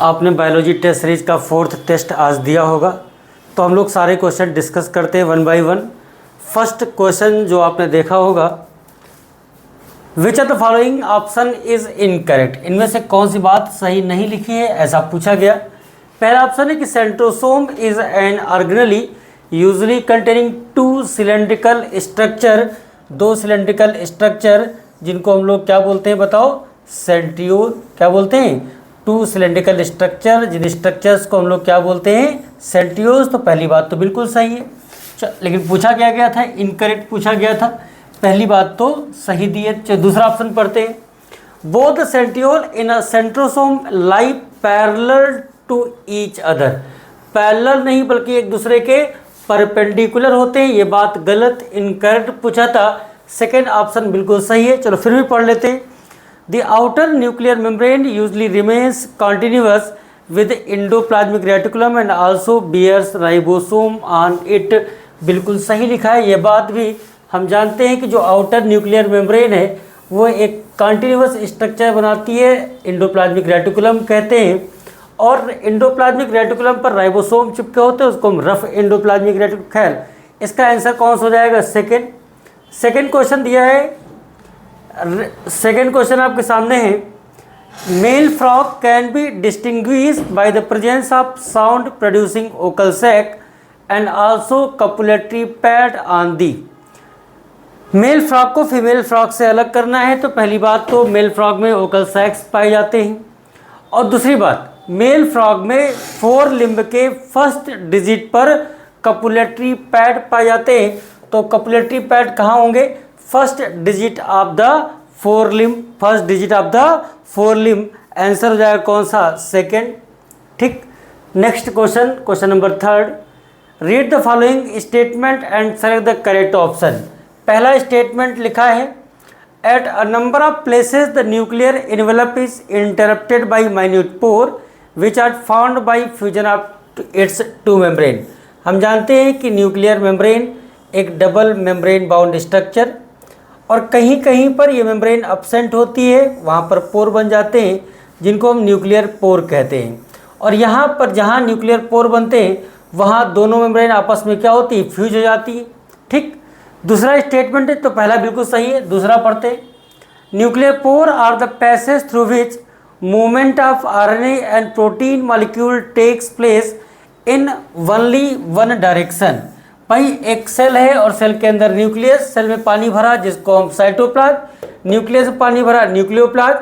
आपने Baljet test series का 4th test आज दिया होगा, तो हम लोग सारे क्वेश्चन डिस्कस करते हैं one by one. First question जो आपने देखा होगा, विच of the following option is incorrect, इनमें से कौन सी बात सही नहीं लिखी है, ऐसा पूछा गया। पहला ऑप्शन है कि centrosome is an organelle usually containing to cylindrical structure, दो सिलेंड्रिकल स्ट्रक्चर जिनको हम लोग क्या बोलते हैं बताओ, सेंट्रियोल। क्या बोलते हैं? To cylindrical structure, Jin structures को हम लोग क्या बोलते हैं, सेंट्रियोल्स। तो पहली बात तो बिल्कुल सही है, लेकिन पूछा क्या गया था, इनकरेक्ट पूछा गया था। पहली बात तो सही दी है। दूसरा ऑप्शन पढ़ते हैं, both centriole in a centrosome lie parallel to each other. Parallel नहीं बल्कि एक दूसरे के परपेंडिकुलर होते हैं, ये बात गलत, इनकरेक्ट पूछा था। सेकेंड ऑप्शन बिल्कुल सही है। चलो फिर भी पढ़ लेते हैं। The outer nuclear membrane usually remains continuous with endoplasmic reticulum and also bears ribosome on it। बिल्कुल सही लिखा है। ये बात भी हम जानते हैं कि जो आउटर न्यूक्लियर मेम्ब्रेन है वो एक कंटिन्यूस स्ट्रक्चर बनाती है, एंडोप्लाज्मिक रेटिकुलम कहते हैं, और एंडोप्लाज्मिक रेटिकुलम पर राइबोसोम चिपके होते हैं, उसको हम रफ एंडोप्लाज्मिक रेटिकुलम। खैर, इसका आंसर कौन सा हो जाएगा? सेकेंड क्वेश्चन दिया है। सेकेंड क्वेश्चन आपके सामने है, male frog can be distinguished by the presence of sound producing vocal sac and also copulatory pad on the. Male frog को फीमेल फ्रॉग से अलग करना है, तो पहली बात तो मेल फ्रॉग में ओकल सैक्स पाए जाते हैं, और दूसरी बात मेल फ्रॉग में 4 लिम्ब के फर्स्ट डिजिट पर कपुलेटरी पैड पाए जाते हैं। तो कपुलेटरी पैड कहाँ होंगे? First digit of the 4 limb, first digit of the 4 limb. Answer हो जाएगा कौन सा? सेकेंड। ठीक। Next question, question number 3, read the following statement and select the correct option. पहला स्टेटमेंट लिखा है, at a number of places the nuclear envelope is interrupted by minute pore which are found by fusion of its two membrane. हम जानते हैं कि nuclear membrane एक double membrane bound structure, और कहीं कहीं पर ये मेम्ब्रेन अब्सेंट होती है, वहाँ पर पोर बन जाते हैं जिनको हम न्यूक्लियर पोर कहते हैं। और यहाँ पर जहाँ न्यूक्लियर पोर बनते हैं वहाँ दोनों मेम्ब्रेन आपस में क्या होती है, फ्यूज हो जाती है। ठीक। दूसरा स्टेटमेंट है, तो पहला बिल्कुल सही है। दूसरा पढ़ते हैं, nuclear pore are the passage through which movement of RNA and protein molecule takes place in only one direction. भाई एक सेल है और सेल के अंदर न्यूक्लियस, सेल में पानी भरा जिसको हम साइटोप्लाज्म, न्यूक्लियस में पानी भरा न्यूक्लियोप्लाज्म।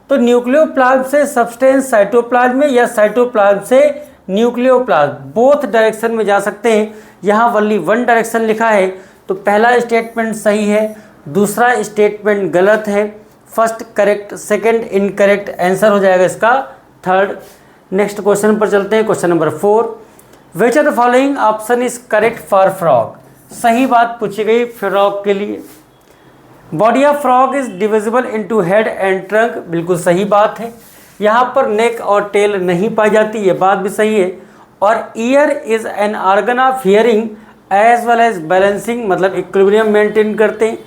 तो न्यूक्लियोप्लाज्म से सब्सटेंस साइटोप्लाज्म में या साइटोप्लाज्म से न्यूक्लियोप्लाज्म, बोथ डायरेक्शन में जा सकते हैं। यहाँ ओनली वन डायरेक्शन लिखा है, तो पहला स्टेटमेंट सही है, दूसरा स्टेटमेंट गलत है। First correct, second incorrect. Answer हो जाएगा इसका 3rd। नेक्स्ट क्वेश्चन पर चलते हैं, question number 4, which of the following option is correct for frog. सही बात पूछी गई फ्रॉग के लिए। Body of frog is divisible into head and trunk, बिल्कुल सही बात है। यहाँ पर नेक और टेल नहीं पाई जाती, ये बात भी सही है। और ear is an organ of hearing as well as balancing, मतलब इक्विलिब्रियम मेंटेन करते हैं।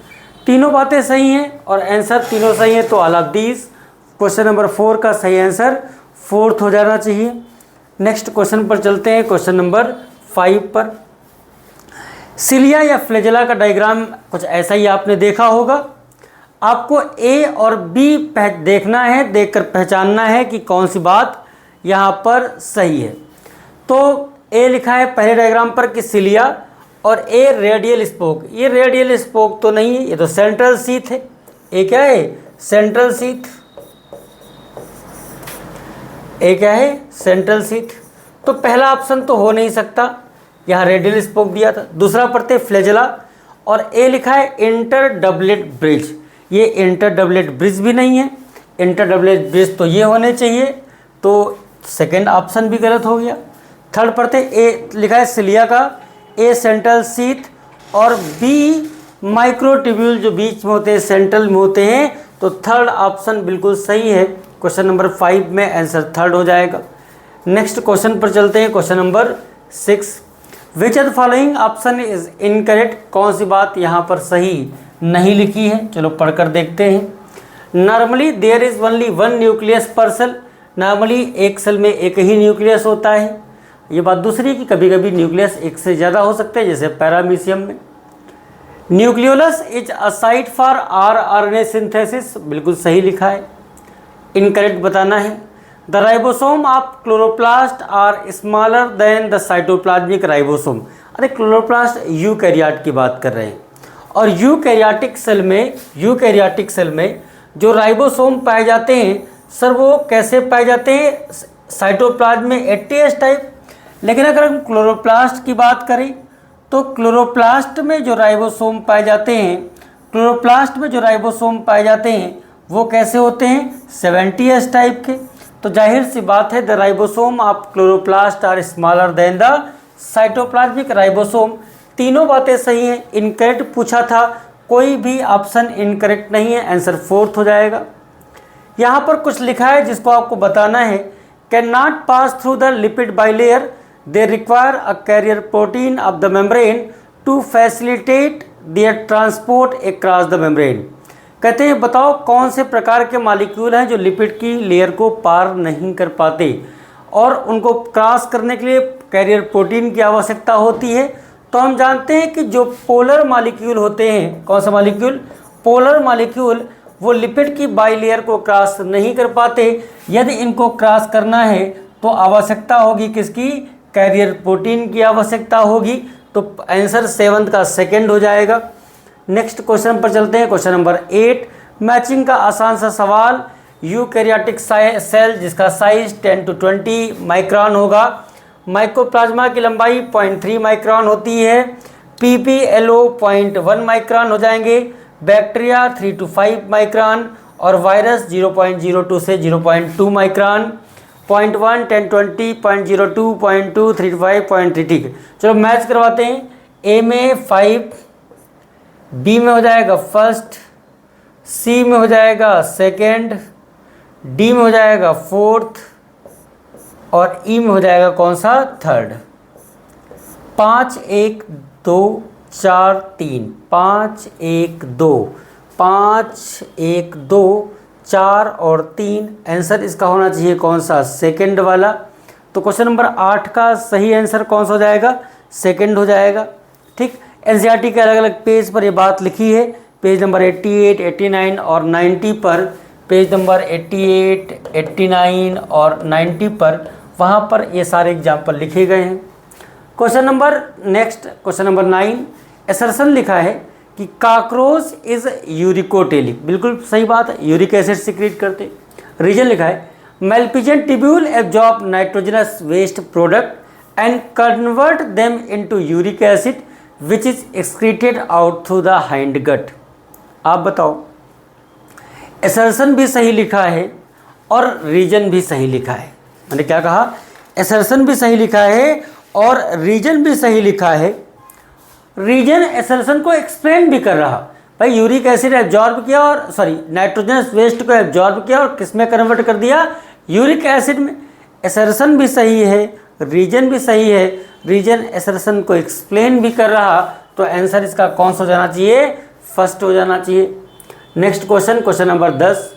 तीनों बातें सही हैं और आंसर तीनों सही हैं, तो all of these. Question number 4 का सही आंसर 4th हो जाना चाहिए। नेक्स्ट क्वेश्चन पर चलते हैं, क्वेश्चन नंबर 5 पर। सिलिया या फ्लैजेला का डायग्राम कुछ ऐसा ही आपने देखा होगा। आपको ए और बी देखना है, देखकर पहचानना है कि कौन सी बात यहाँ पर सही है। तो ए लिखा है पहले डायग्राम पर कि सिलिया, और ए रेडियल स्पोक। ये रेडियल स्पोक तो नहीं है, ये तो सेंट्रल सीथ है। ए क्या है? Central sheath. ए क्या है? Central sheath. तो पहला ऑप्शन तो हो नहीं सकता, यहाँ रेडियल स्पोक दिया था। दूसरा पढ़ते फ्लैजेला, और ए लिखा है इंटर डबलेट ब्रिज। ये इंटर डबलेट ब्रिज भी नहीं है, इंटर डबलेट ब्रिज तो ये होने चाहिए, तो सेकंड ऑप्शन भी गलत हो गया। थर्ड पढ़ते, ए लिखा है सिलिया का, ए सेंट्रल सीथ और बी माइक्रोट्यूब्यूल जो बीच में होते हैं, सेंट्रल में होते हैं, तो थर्ड ऑप्शन बिल्कुल सही है। क्वेश्चन नंबर 5 में आंसर 3rd हो जाएगा। नेक्स्ट क्वेश्चन पर चलते हैं, question number 6, which of the following option is incorrect. कौन सी बात यहाँ पर सही नहीं लिखी है, चलो पढ़कर देखते हैं। Normally there is only one nucleus per cell, normally एक सेल में एक ही न्यूक्लियस होता है। ये बात दूसरी कि कभी कभी न्यूक्लियस एक से ज़्यादा हो सकते हैं, जैसे पैरामीशियम में। Nucleolus is a site for RNA synthesis, बिल्कुल सही लिखा है। इनकरेक्ट बताना है। The ribosome of chloroplast are smaller than the cytoplasmic ribosome. अरे क्लोरोप्लास्ट यूकैरियोट की बात कर रहे हैं, और यूकैरियोटिक सेल में जो राइबोसोम पाए जाते हैं सर, वो कैसे पाए जाते हैं? साइटोप्लाज्म में एटीएस टाइप। लेकिन अगर हम क्लोरोप्लास्ट की बात करें तो क्लोरोप्लास्ट में जो राइबोसोम पाए जाते हैं वो कैसे होते हैं? 70s टाइप के। तो जाहिर सी बात है the ribosome of chloroplast are smaller than the cytoplasmic ribosome. तीनों बातें सही हैं। इनकरेक्ट पूछा था, कोई भी ऑप्शन इनकरेक्ट नहीं है, आंसर 4th हो जाएगा। यहाँ पर कुछ लिखा है जिसको आपको बताना है। Can not pass through the lipid bilayer, they require a carrier protein of the membrane to facilitate their transport across the membrane. कहते हैं बताओ कौन से प्रकार के मॉलिक्यूल हैं जो लिपिड की लेयर को पार नहीं कर पाते और उनको क्रॉस करने के लिए कैरियर प्रोटीन की आवश्यकता होती है। तो हम जानते हैं कि जो पोलर मॉलिक्यूल होते हैं, कौन सा मॉलिक्यूल? पोलर मॉलिक्यूल, वो लिपिड की बाइलेयर को क्रॉस नहीं कर पाते। यदि इनको क्रॉस करना है तो आवश्यकता होगी किसकी? कैरियर प्रोटीन की आवश्यकता होगी। तो आंसर 7th का 2nd हो जाएगा। नेक्स्ट क्वेश्चन पर चलते हैं, क्वेश्चन नंबर 8। मैचिंग का आसान सा सवाल। यूकैरियोटिक सेल जिसका साइज 10 to 20 माइक्रोन होगा, माइकोप्लाज्मा की लंबाई 0.3 माइक्रोन होती है, PPLO 0.1 माइक्रोन हो जाएंगे, बैक्टीरिया 3 to 5 माइक्रोन और वायरस 0.02 से 0.2 माइक्रोन। 0.1, 10, 20, 0.02, 0.2, 3 to 5, 0.3। ठीक है, चलो मैच करवाते हैं। ए में 5, बी में हो जाएगा 1st, सी में हो जाएगा 2nd, डी में हो जाएगा 4th और ई में हो जाएगा कौन सा? 3rd। 5, 1, 2, 4, 3, 5, 1, 2, 5, 1, 2, 4 और 3। आंसर इसका होना चाहिए कौन सा? 2nd वाला। तो क्वेश्चन नंबर 8 का सही आंसर कौन सा हो जाएगा? 2nd हो जाएगा। ठीक, एनसीईआरटी के अलग अलग पेज पर ये बात लिखी है। पेज नंबर 88, 89 और 90 पर, पेज नंबर 88, 89 और 90 पर, वहाँ पर ये सारे एग्जाम्पल लिखे गए हैं। क्वेश्चन नंबर 9 असर्शन लिखा है कि कॉकरोच इज यूरिकोटेलिक। बिल्कुल सही बात है, यूरिक एसिड सिक्रीट करते। रीजन लिखा है Malpighian tubule absorb nitrogenous waste product and convert them into uric acid which is excreted out through the hind gut. आप बताओ, असर्शन भी सही लिखा है और रीजन भी सही लिखा है। मैंने क्या कहा? असर्शन भी सही लिखा है और रीजन भी सही लिखा है। रीजन असर्शन को एक्सप्लेन भी कर रहा, भाई यूरिक एसिड एब्जॉर्ब किया और नाइट्रोजनस वेस्ट को एब्जॉर्ब किया और किस में कन्वर्ट कर दिया? यूरिक एसिड में। असर्शन भी सही है, रीजन भी सही है। रीजन असर्शन को एक्सप्लेन भी कर रहा, तो आंसर इसका कौन सा हो जाना चाहिए? 1st हो जाना चाहिए। Next question number 10।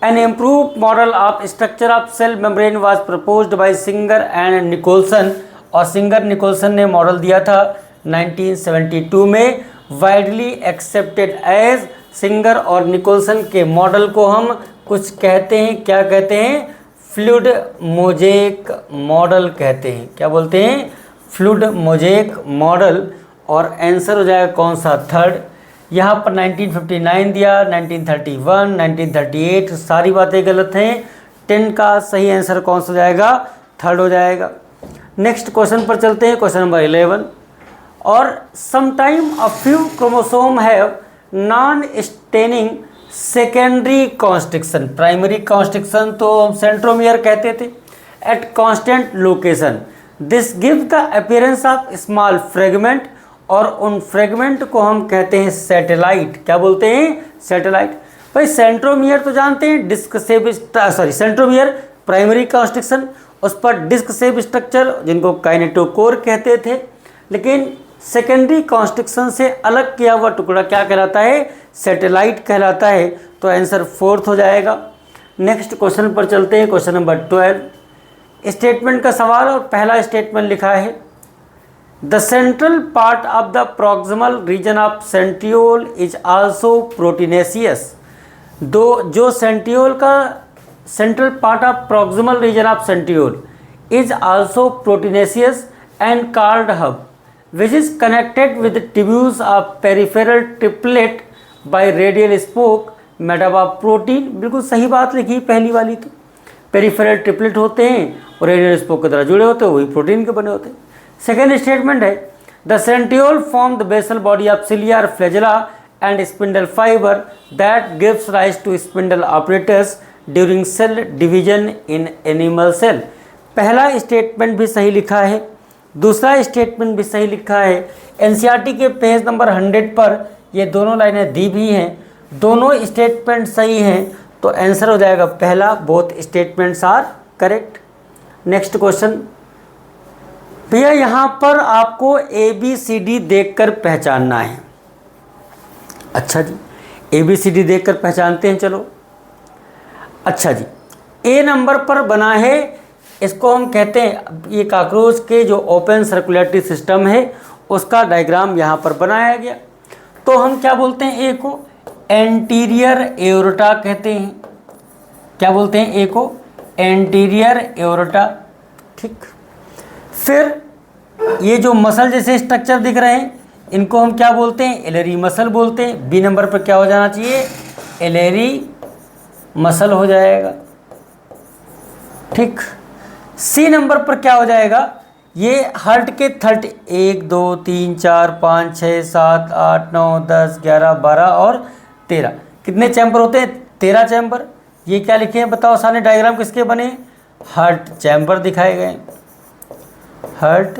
An improve model of structure of cell membrane was proposed by Singer and Nicolson. और सिंगर निकोलसन ने मॉडल दिया था 1972 में। वाइडली एक्सेप्टेड एज, सिंगर और निकोलसन के मॉडल को हम कुछ कहते हैं, क्या कहते हैं? फ्लूइड मोज़ेक मॉडल कहते हैं। क्या बोलते हैं? Fluid mosaic model. और आंसर हो जाएगा कौन सा? 3rd। यहाँ पर 1959 दिया, 1931, 1938, सारी बातें गलत हैं। 10 का सही आंसर कौन सा हो जाएगा? 3rd हो जाएगा। नेक्स्ट क्वेश्चन पर चलते हैं, क्वेश्चन नंबर 11। और sometime a few chromosome have non staining secondary constriction. Primary constriction तो सेंट्रोमियर कहते थे। At constant location this give the appearance of small fragment, और उन फ्रेगमेंट को हम कहते हैं सैटेलाइट। क्या बोलते हैं? सैटेलाइट। भाई सेंट्रोमियर तो जानते हैं, disc shape, centromere primary constriction, उस पर डिस्क शेप स्ट्रक्चर जिनको काइनेटोकोर कहते थे। लेकिन सेकेंडरी कॉन्स्ट्रिक्शन से अलग किया हुआ टुकड़ा क्या कहलाता है? सैटेलाइट कहलाता है। तो आंसर 4th हो जाएगा। नेक्स्ट क्वेश्चन पर चलते हैं, क्वेश्चन नंबर 12। स्टेटमेंट का सवाल और पहला स्टेटमेंट लिखा है, the central part of the proximal region of centriole is also proteinaceous. जो सेंट्रियोल का central part of proximal region of centriole is also proteinaceous and called hub which is connected with the tubules of peripheral triplet by radial spoke made up of protein। बिल्कुल सही बात लिखी पहली वाली, तो peripheral triplet होते हैं और रेडियल स्पोक के द्वारा जुड़े होते हैं, वही प्रोटीन के बने होते हैं। सेकेंड स्टेटमेंट है, the centriole form the basal body of cilia और flagella and spindle fibre that gives rise to spindle operators during cell division in animal cell. पहला स्टेटमेंट भी सही लिखा है, दूसरा स्टेटमेंट भी सही लिखा है। एनसीईआरटी के पेज नंबर 100 पर ये दोनों लाइनें दी भी हैं, दोनों स्टेटमेंट सही हैं, तो आंसर हो जाएगा पहला, both statements are correct. Next question भैया, यहाँ पर आपको ABCD देखकर पहचानना है। अच्छा जी, ABCD देखकर पहचानते हैं, चलो। अच्छा जी, ए नंबर पर बना है, इसको हम कहते हैं, ये कॉकरोच के जो ओपन सर्कुलेटरी सिस्टम है उसका डायग्राम यहाँ पर बनाया गया। तो हम क्या बोलते हैं, ए को एंटीरियर एओर्टा कहते हैं। क्या बोलते हैं, ए को एंटीरियर एओर्टा, ठीक। फिर ये जो मसल जैसे स्ट्रक्चर दिख रहे हैं, इनको हम क्या बोलते हैं, एलेरी मसल बोलते हैं। बी नंबर पर क्या हो जाना चाहिए, एलेरी मसल हो जाएगा, ठीक। सी नंबर पर क्या हो जाएगा, ये हार्ट के 1 2 3 4 5 6 7 8 9 10 11 12 और 13 कितने चैम्बर होते हैं, 13 चैम्बर। ये क्या लिखे हैं बताओ, सारे डायग्राम किसके बने, हार्ट चैम्बर दिखाए गए, हार्ट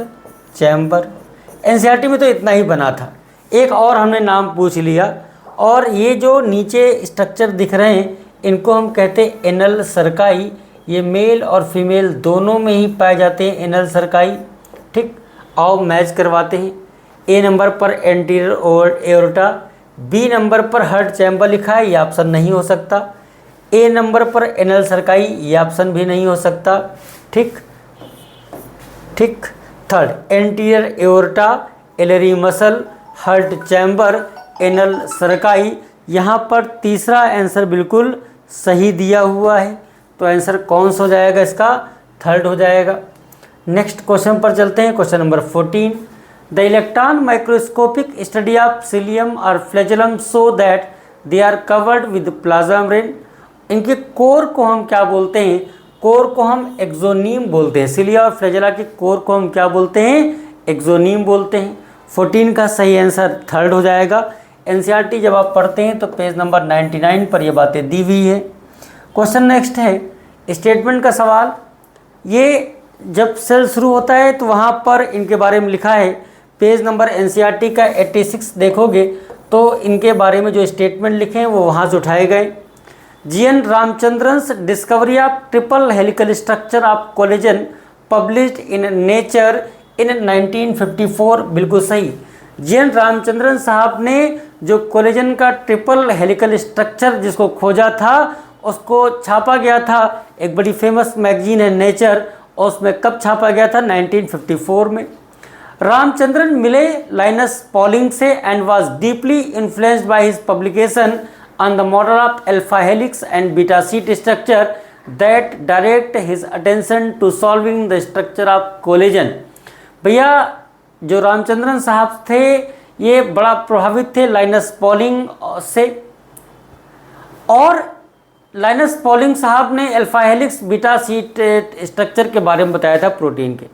चैम्बर। एनसीईआरटी में तो इतना ही बना था, एक और हमने नाम पूछ लिया। और ये जो नीचे स्ट्रक्चर दिख रहे हैं, इनको हम कहते हैं एनल सर्काई। ये मेल और फीमेल दोनों में ही पाए जाते हैं एनल सर्काई, ठीक। आओ मैच करवाते हैं। ए नंबर पर एंटीरियर एओर्टा, बी नंबर पर हार्ट चैम्बर लिखा है, ये ऑप्शन नहीं हो सकता। ए नंबर पर एनल सर्काई, ये ऑप्शन भी नहीं हो सकता, ठीक ठीक। Third anterior aorta, alary muscle, heart chamber, anal cerci. यहाँ पर तीसरा आंसर बिल्कुल सही दिया हुआ है, तो आंसर कौन सा हो जाएगा इसका, थर्ड हो जाएगा। नेक्स्ट क्वेश्चन पर चलते हैं, question number 14। The electron microscopic study of cilium और flagellum so that they are covered with plasma membrane. इनके कोर को हम क्या बोलते हैं, कोर को हम एक्सोनीम बोलते हैं। सिलिया और फ्लैजेला के कोर को हम क्या बोलते हैं, एक्सोनीम बोलते हैं। 14 का सही आंसर थर्ड हो जाएगा। एनसीईआरटी जब आप पढ़ते हैं तो पेज नंबर 99 पर ये बातें दी हुई है। क्वेश्चन नेक्स्ट है, स्टेटमेंट का सवाल। ये जब सेल शुरू होता है तो वहाँ पर इनके बारे में लिखा है, पेज नंबर एनसीईआरटी का 86 देखोगे तो इनके बारे में जो स्टेटमेंट लिखे हैं वो वहाँ से उठाए गए। G N Ramachandran's discovery of triple helical structure of collagen published in Nature in 1954, बिल्कुल सही। जीएन रामचंद्रन साहब ने जो कोलेजन का ट्रिपल हेलिकल स्ट्रक्चर जिसको खोजा था उसको छापा गया था, एक बड़ी फेमस मैगजीन है नेचर, और उसमें कब छापा गया था, 1954 में। रामचंद्रन मिले लाइनस पॉलिंग से and was deeply influenced by his publication on the model of alpha helix and beta sheet structure that direct his attention to solving the structure of collagen. भैया जो रामचंद्रन साहब थे ये बड़ा प्रभावित थे लाइनस पॉलिंग से, और लाइनस पॉलिंग साहब ने alpha helix beta sheet structure के बारे में बताया था प्रोटीन के,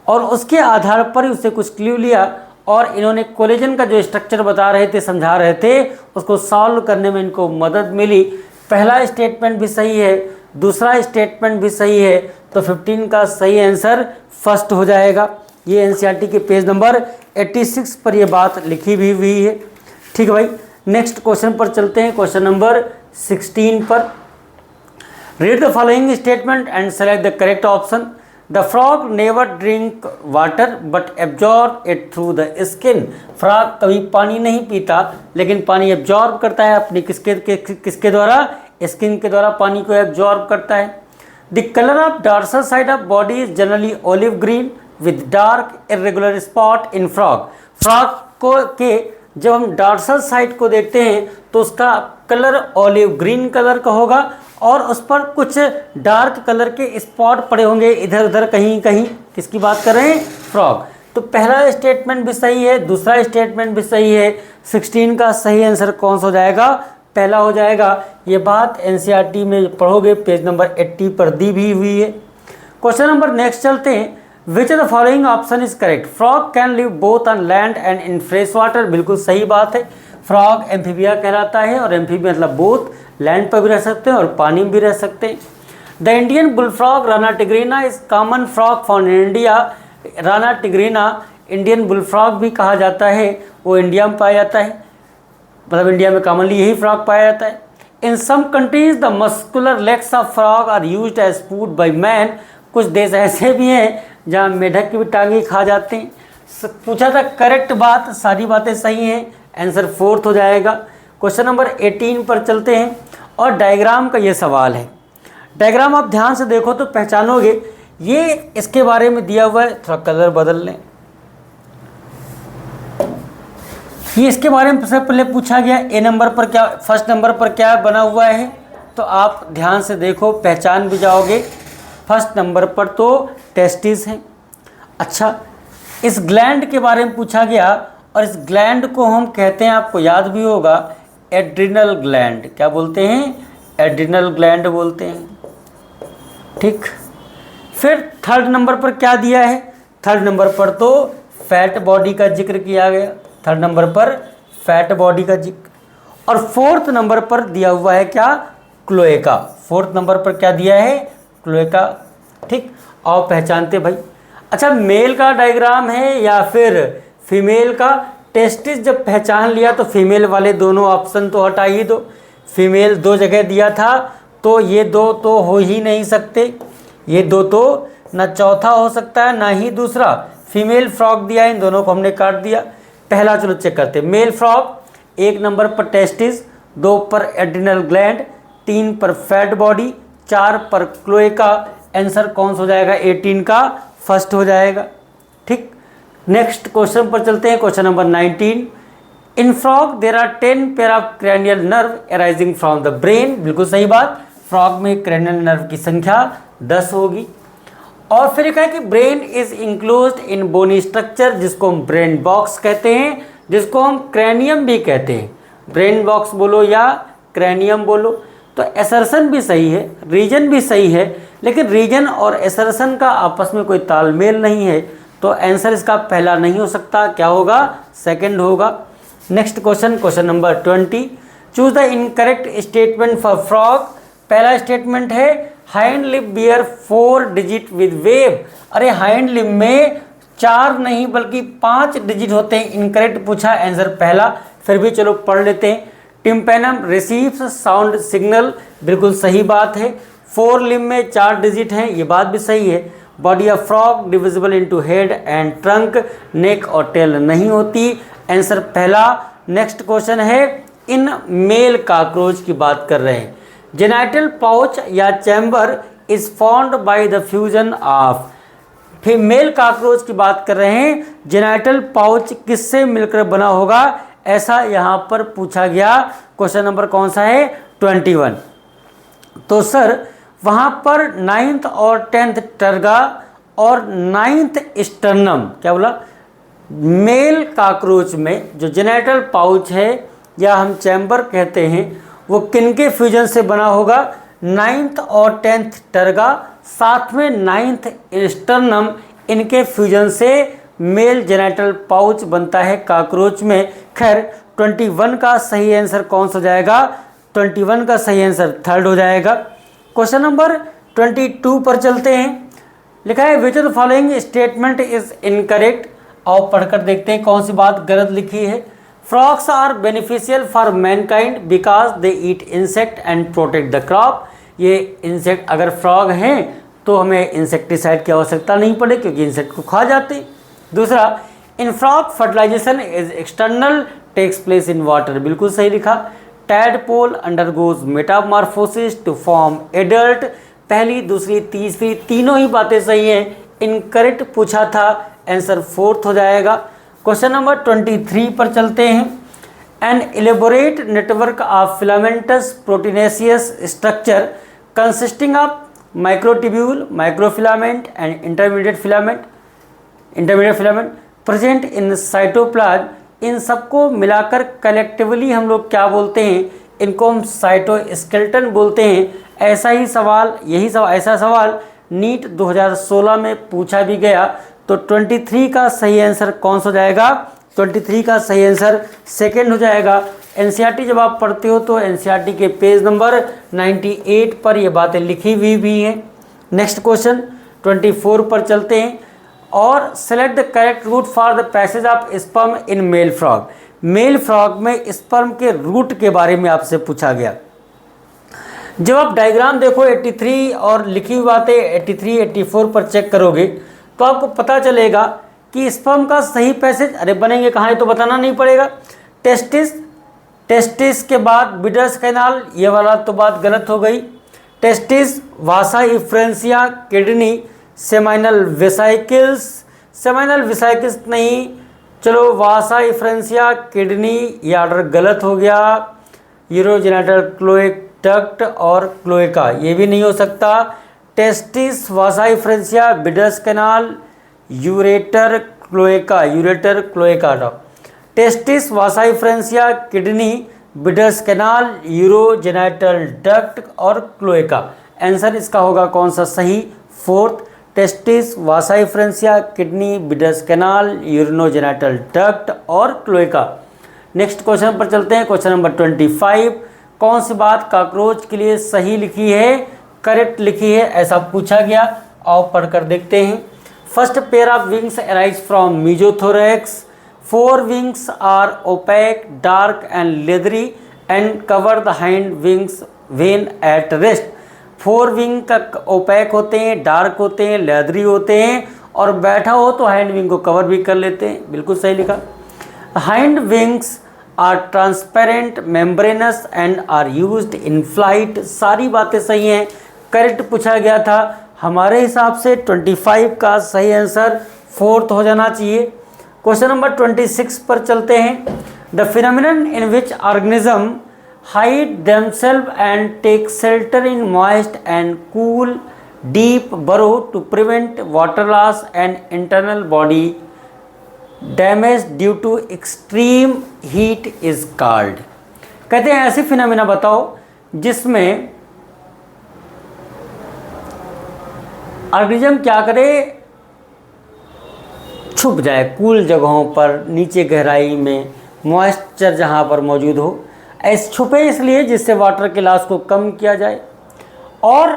और उसके आधार पर ही उससे कुछ क्लू लिया और इन्होंने कोलेजन का जो स्ट्रक्चर बता रहे थे, समझा रहे थे, उसको सॉल्व करने में इनको मदद मिली। पहला स्टेटमेंट भी सही है, दूसरा स्टेटमेंट भी सही है, तो 15 का सही आंसर फर्स्ट हो जाएगा। ये एनसीईआरटी के पेज नंबर 86 पर ये बात लिखी भी हुई है, ठीक है भाई। नेक्स्ट क्वेश्चन पर चलते हैं, क्वेश्चन नंबर 16 पर। Read the following statement and select the correct option. The frog never drink water but absorb it through the skin. Frog कभी पानी नहीं पीता लेकिन पानी एब्जॉर्ब करता है अपनी किसके द्वारा, स्किन के द्वारा पानी को एब्जॉर्ब करता है। The colour of dorsal side of body is generally olive green with dark irregular spot in frog. Frog को के जब हम डॉर्सल साइड को देखते हैं तो उसका कलर ऑलिव ग्रीन कलर का होगा और उस पर कुछ डार्क कलर के स्पॉट पड़े होंगे इधर उधर कहीं कहीं। किसकी बात कर रहे हैं? फ्रॉग। तो पहला स्टेटमेंट भी सही है, दूसरा स्टेटमेंट भी सही है। 16 का सही आंसर कौन सा हो जाएगा? पहला हो जाएगा। ये बात एनसीईआरटी में पढ़ोगे, पेज नंबर 80 पर दी भी हुई है। क्वेश्चन नंबर नेक्स्ट चलते हैं। विच of the following option is correct? Frog can live both on land and in fresh water. बिल्कुल सही बात है। फ्रॉग एम्फीबिया कहलाता है और एम्फीबिया मतलब बोथ, लैंड पर भी रह सकते हैं और पानी में भी रह सकते हैं। The Indian bull frog Rana tigrina is common frog found in India. Rana tigrina Indian bull frog भी कहा जाता है, वो इंडिया में पाया जाता है, मतलब इंडिया में कॉमनली यही फ्रॉग पाया जाता है। In some countries the muscular legs of frog are used as food by man. कुछ देश ऐसे भी हैं जहाँ मेढक की भी टांगे खा जाते हैं। पूछा था करेक्ट बात, सारी बातें सही हैं, आंसर 4th हो जाएगा। क्वेश्चन नंबर 18 पर चलते हैं और डायग्राम का ये सवाल है। डायग्राम आप ध्यान से देखो तो पहचानोगे, ये इसके बारे में दिया हुआ है। थोड़ा कलर बदल लें। ये इसके बारे में सबसे पहले पूछा गया। ए नंबर पर क्या, फर्स्ट नंबर पर क्या बना हुआ है, तो आप ध्यान से देखो पहचान भी जाओगे। फर्स्ट नंबर पर तो टेस्टिस है। अच्छा, इस ग्लैंड के बारे में पूछा गया और इस ग्लैंड को हम कहते हैं, आपको याद भी होगा, एड्रिनल ग्लैंड। क्या बोलते हैं? एड्रिनल ग्लैंड बोलते हैं। ठीक। फिर थर्ड नंबर पर क्या दिया है? थर्ड नंबर पर तो फैट बॉडी का जिक्र किया गया। थर्ड नंबर पर फैट बॉडी का जिक्र। और फोर्थ नंबर पर दिया हुआ है क्या? क्लोएका। फोर्थ नंबर पर क्या दिया है? क्लोएका। ठीक। और पहचानते भाई। अच्छा, मेल का डायग्राम है या फिर फीमेल का? टेस्टिस जब पहचान लिया तो फीमेल वाले दोनों ऑप्शन तो हटा ही दो। फीमेल 2 जगह दिया था तो ये 2 तो हो ही नहीं सकते। ये 2 तो ना चौथा हो सकता है ना ही दूसरा। फीमेल फ्रॉग दिया है, इन दोनों को हमने काट दिया। पहला चलो चेक करते हैं। मेल फ्रॉग 1 नंबर पर टेस्टिस, 2 पर एड्रिनल ग्लैंड, 3 पर फैट बॉडी, 4 पर क्लोएका। आंसर कौन सा हो जाएगा? 18 का फर्स्ट हो जाएगा। ठीक। नेक्स्ट क्वेश्चन पर चलते हैं। Question number 19। In frog there are 10 pair of cranial nerve arising from the brain. बिल्कुल सही बात। फ्रॉग में क्रैनियल नर्व की संख्या 10 होगी। और फिर कहा कि brain is enclosed in bony structure, जिसको हम ब्रेन बॉक्स कहते हैं, जिसको हम क्रैनियम भी कहते हैं। ब्रेन बॉक्स बोलो या क्रैनियम बोलो। तो एसर्शन भी सही है, रीजन भी सही है, लेकिन रीजन और एसर्शन का आपस में कोई तालमेल नहीं है, तो आंसर इसका पहला नहीं हो सकता। क्या होगा? सेकंड होगा। Next question, question number 20। Choose the incorrect statement for frog. पहला स्टेटमेंट है hind limb bear 4 digit with web. अरे हाइंड लिप में 4 नहीं बल्कि 5 डिजिट होते हैं। इनकरेक्ट पूछा, आंसर पहला। फिर भी चलो पढ़ लेते हैं। Tympanum receives sound signal. बिल्कुल सही बात है। 4 लिम्ब में 4 डिजिट हैं, ये बात भी सही है। Body of frog divisible into head and trunk, neck और टेल नहीं होती। आंसर पहला। नेक्स्ट क्वेश्चन है, इन मेल कॉकरोच की बात कर रहे हैं। जेनाइटल पाउच या chamber is formed by the fusion of. फिर मेल कॉकरोच की बात कर रहे हैं। जेनाइटल पाउच किससे मिलकर बना होगा, ऐसा यहाँ पर पूछा गया। क्वेश्चन नंबर कौन सा है? 21। तो सर वहाँ पर 9th और 10th टर्गा और 9th स्टर्नम, क्या बोला? मेल कॉकरोच में जो जेनाइटल पाउच है या हम चैम्बर कहते हैं, वो किनके फ्यूजन से बना होगा? 9th और 10th टर्गा, साथ में 9th स्टर्नम, इनके फ्यूजन से मेल जेनाइटल पाउच बनता है कॉकरोच में। खैर 21 का सही आंसर कौन सा जाएगा? 21 का सही आंसर थर्ड हो जाएगा। क्वेश्चन नंबर 22 पर चलते हैं। लिखा है which of the following statement is incorrect. आओ पढ़कर देखते हैं कौन सी बात गलत लिखी है। Frogs are beneficial for mankind because they eat insect and protect the crop. ये इंसेक्ट, अगर फ्रॉग हैं तो हमें इंसेक्टिसाइड की आवश्यकता नहीं पड़े क्योंकि इंसेक्ट को खा जाते। दूसरा, in frog fertilization is external takes place in water. बिल्कुल सही लिखा। Tadpole undergoes metamorphosis to form adult. पहली, दूसरी, तीसरी तीनों ही बातें सही हैं, इनकरेक्ट पूछा था, आंसर फोर्थ हो जाएगा। क्वेश्चन नंबर 23 पर चलते हैं। An elaborate network of filamentous proteinaceous structure consisting of microtubule, microfilament and intermediate filament present in cytoplasm, इन सबको मिलाकर कलेक्टिवली हम लोग क्या बोलते हैं? इनको हम साइटोस्केलेटन बोलते हैं। ऐसा सवाल नीट 2016 में पूछा भी गया। तो 23 का सही आंसर कौन सा हो जाएगा? 23 का सही आंसर सेकंड हो जाएगा। एनसीईआरटी जब आप पढ़ते हो तो एनसीईआरटी के पेज नंबर 98 पर ये बातें लिखी हुई भी हैं। नेक्स्ट क्वेश्चन 24 पर चलते हैं। और select the correct route for the passage of sperm in male frog. Male frog में स्पर्म के रूट के बारे में आपसे पूछा गया। जब आप डायग्राम देखो 83 और लिखी हुई बातें 83, 84 पर चेक करोगे तो आपको पता चलेगा कि स्पर्म का सही पैसेज, अरे बनेंगे कहाँ, तो बताना नहीं पड़ेगा। टेस्टिस के बाद बिडर्स कैनाल, ये वाला तो बात गलत हो गई। Testis, vasa efferentia, kidney, seminal वेसाइकिल्स नहीं, चलो वासा इफ्रेंसिया, किडनी, ये ऑर्डर गलत हो गया। यूरोजेनिटल क्लोएक्ट और क्लोएका, ये भी नहीं हो सकता। Testis, vasa efferentia, Bidder's canal, ureter cloaca. Testis, vasa efferentia, kidney, Bidder's canal, urogenital duct और क्लोएका। आंसर इसका होगा कौन सा सही? Fourth. Testis, vasa efferentia, kidney, Bidder's canal, urinogenital duct और क्लोएका। नेक्स्ट क्वेश्चन पर चलते हैं। Question number 25। कौन सी बात कॉकरोच के लिए सही लिखी है, करेक्ट लिखी है, ऐसा पूछा गया। आओ पढ़कर देखते हैं। First pair of wings arise from mesothorax. 4 wings are opaque, dark and leathery and cover the hind wings when at rest। 4 wing का ओपैक होते हैं, डार्क होते हैं, लेदरी होते हैं और बैठा हो तो हाइंड विंग को कवर भी कर लेते हैं। बिल्कुल सही लिखा। Hind wings are transparent, membranous and are used in flight. सारी बातें सही हैं, करेक्ट पूछा गया था। हमारे हिसाब से 25 का सही आंसर फोर्थ हो जाना चाहिए। क्वेश्चन नंबर 26 पर चलते हैं। The phenomenon in which organism hide themselves and take shelter in moist and cool deep burrow to prevent water loss and internal body damage due to extreme heat is called. कहते हैं ऐसे phenomena बताओ जिसमें organism क्या करे, छुप जाए cool जगहों पर, नीचे गहराई में मॉइस्चर जहाँ पर मौजूद हो। ऐसे छुपे इसलिए जिससे वाटर के लॉस को कम किया जाए और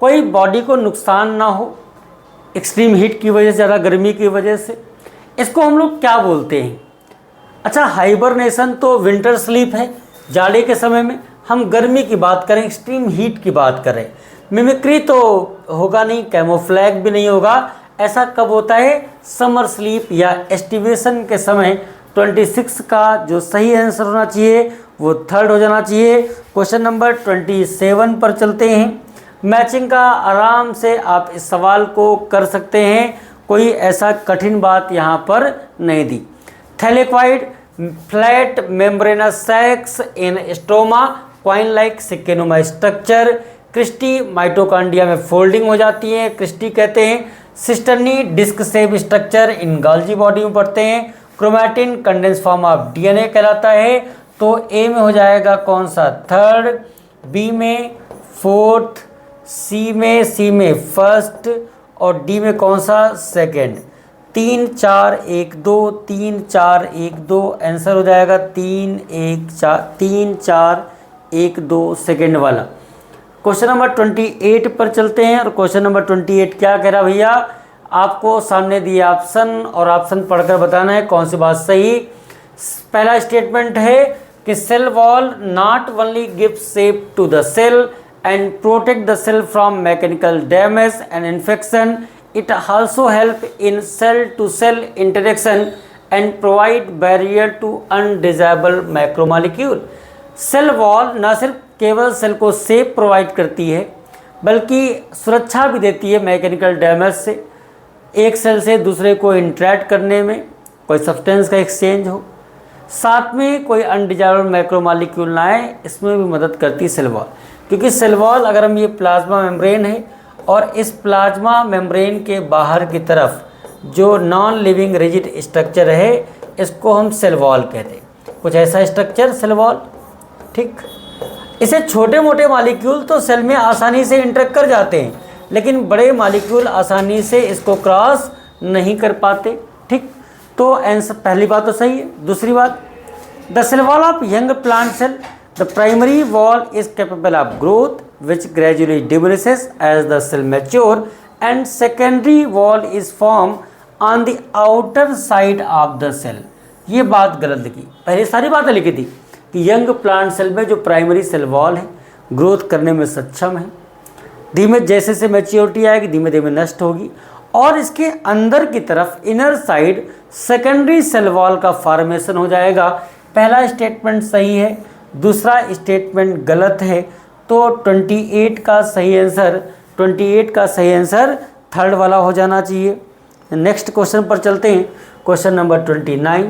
कोई बॉडी को नुकसान ना हो एक्सट्रीम हीट की वजह से, ज़्यादा गर्मी की वजह से। इसको हम लोग क्या बोलते हैं? अच्छा, हाइबरनेशन तो विंटर स्लीप है, जाड़े के समय में। हम गर्मी की बात करें, एक्सट्रीम हीट की बात करें, मिमिक्री तो होगा नहीं, कैमोफ्लैग भी नहीं होगा। ऐसा कब होता है? समर स्लीप या एस्टिवेशन के समय। 26 का जो सही आंसर होना चाहिए वो थर्ड हो जाना चाहिए। क्वेश्चन नंबर 27 पर चलते हैं। मैचिंग का आराम से आप इस सवाल को कर सकते हैं, कोई ऐसा कठिन बात यहाँ पर नहीं दी। Thylakoid, flat membranous sacs in stroma, coin like सिकेनोमा स्ट्रक्चर। क्रिस्टी, माइटोकॉन्ड्रिया में फोल्डिंग हो जाती है, क्रिस्टी कहते हैं। Cisternae, disc shape structure in Golgi body में पढ़ते हैं। Chromatin, condense form of DNA कहलाता है। तो ए में हो जाएगा कौन सा? थर्ड, बी में फोर्थ, सी में फर्स्ट और डी में कौन सा? सेकंड। 3 4 1 2, 3 4 1 2 आंसर हो जाएगा 3 4 1 2 सेकेंड वाला। क्वेश्चन नंबर 28 पर चलते हैं और क्वेश्चन नंबर 28 क्या कह रहा भैया? आपको सामने दिए ऑप्शन और ऑप्शन पढ़कर बताना है कौन सी बात सही। पहला स्टेटमेंट है कि cell wall not only give shape to the cell and protect the cell from mechanical damage and infection, it also help in cell to cell interaction and provide barrier to undesirable macromolecule. Cell wall ना सिर्फ केवल cell को safe provide करती है बल्कि सुरक्षा भी देती है मैकेनिकल डैमेज से, एक सेल से दूसरे को इंटरैक्ट करने में, कोई सब्सटेंस का एक्सचेंज हो, साथ में कोई अनडिजायरेबल मैक्रोमॉलिक्यूल ना आए, इसमें भी मदद करती है सेल वॉल। क्योंकि सेल वॉल अगर हम ये प्लाज्मा मेम्ब्रेन है और इस प्लाज्मा मेम्ब्रेन के बाहर की तरफ जो नॉन लिविंग रिजिड स्ट्रक्चर है इसको हम सेल वॉल कहते हैं। कुछ ऐसा स्ट्रक्चर सेल वॉल, ठीक। इसे छोटे मोटे मॉलिक्यूल तो सेल में आसानी से इंटरेक्ट कर जाते हैं, लेकिन बड़े मॉलिक्यूल आसानी से इसको क्रॉस नहीं कर पाते, ठीक। तो आंसर पहली बात तो सही है। दूसरी बात, the cell wall of young plant cell, the primary wall is capable of growth which gradually diminishes as the cell mature and secondary wall is form on the outer side of the cell. ये बात गलत लिखी, पहले सारी बातें लिखी थी कि यंग प्लांट सेल में जो प्राइमरी सेल वॉल है ग्रोथ करने में सक्षम है, धीमे जैसे से मैच्योरिटी आएगी धीमे धीमे नष्ट होगी, और इसके अंदर की तरफ inner side secondary cell wall का फॉर्मेशन हो जाएगा। पहला स्टेटमेंट सही है, दूसरा स्टेटमेंट गलत है। तो 28 का सही आंसर थर्ड वाला हो जाना चाहिए। नेक्स्ट क्वेश्चन पर चलते हैं। Question number 29,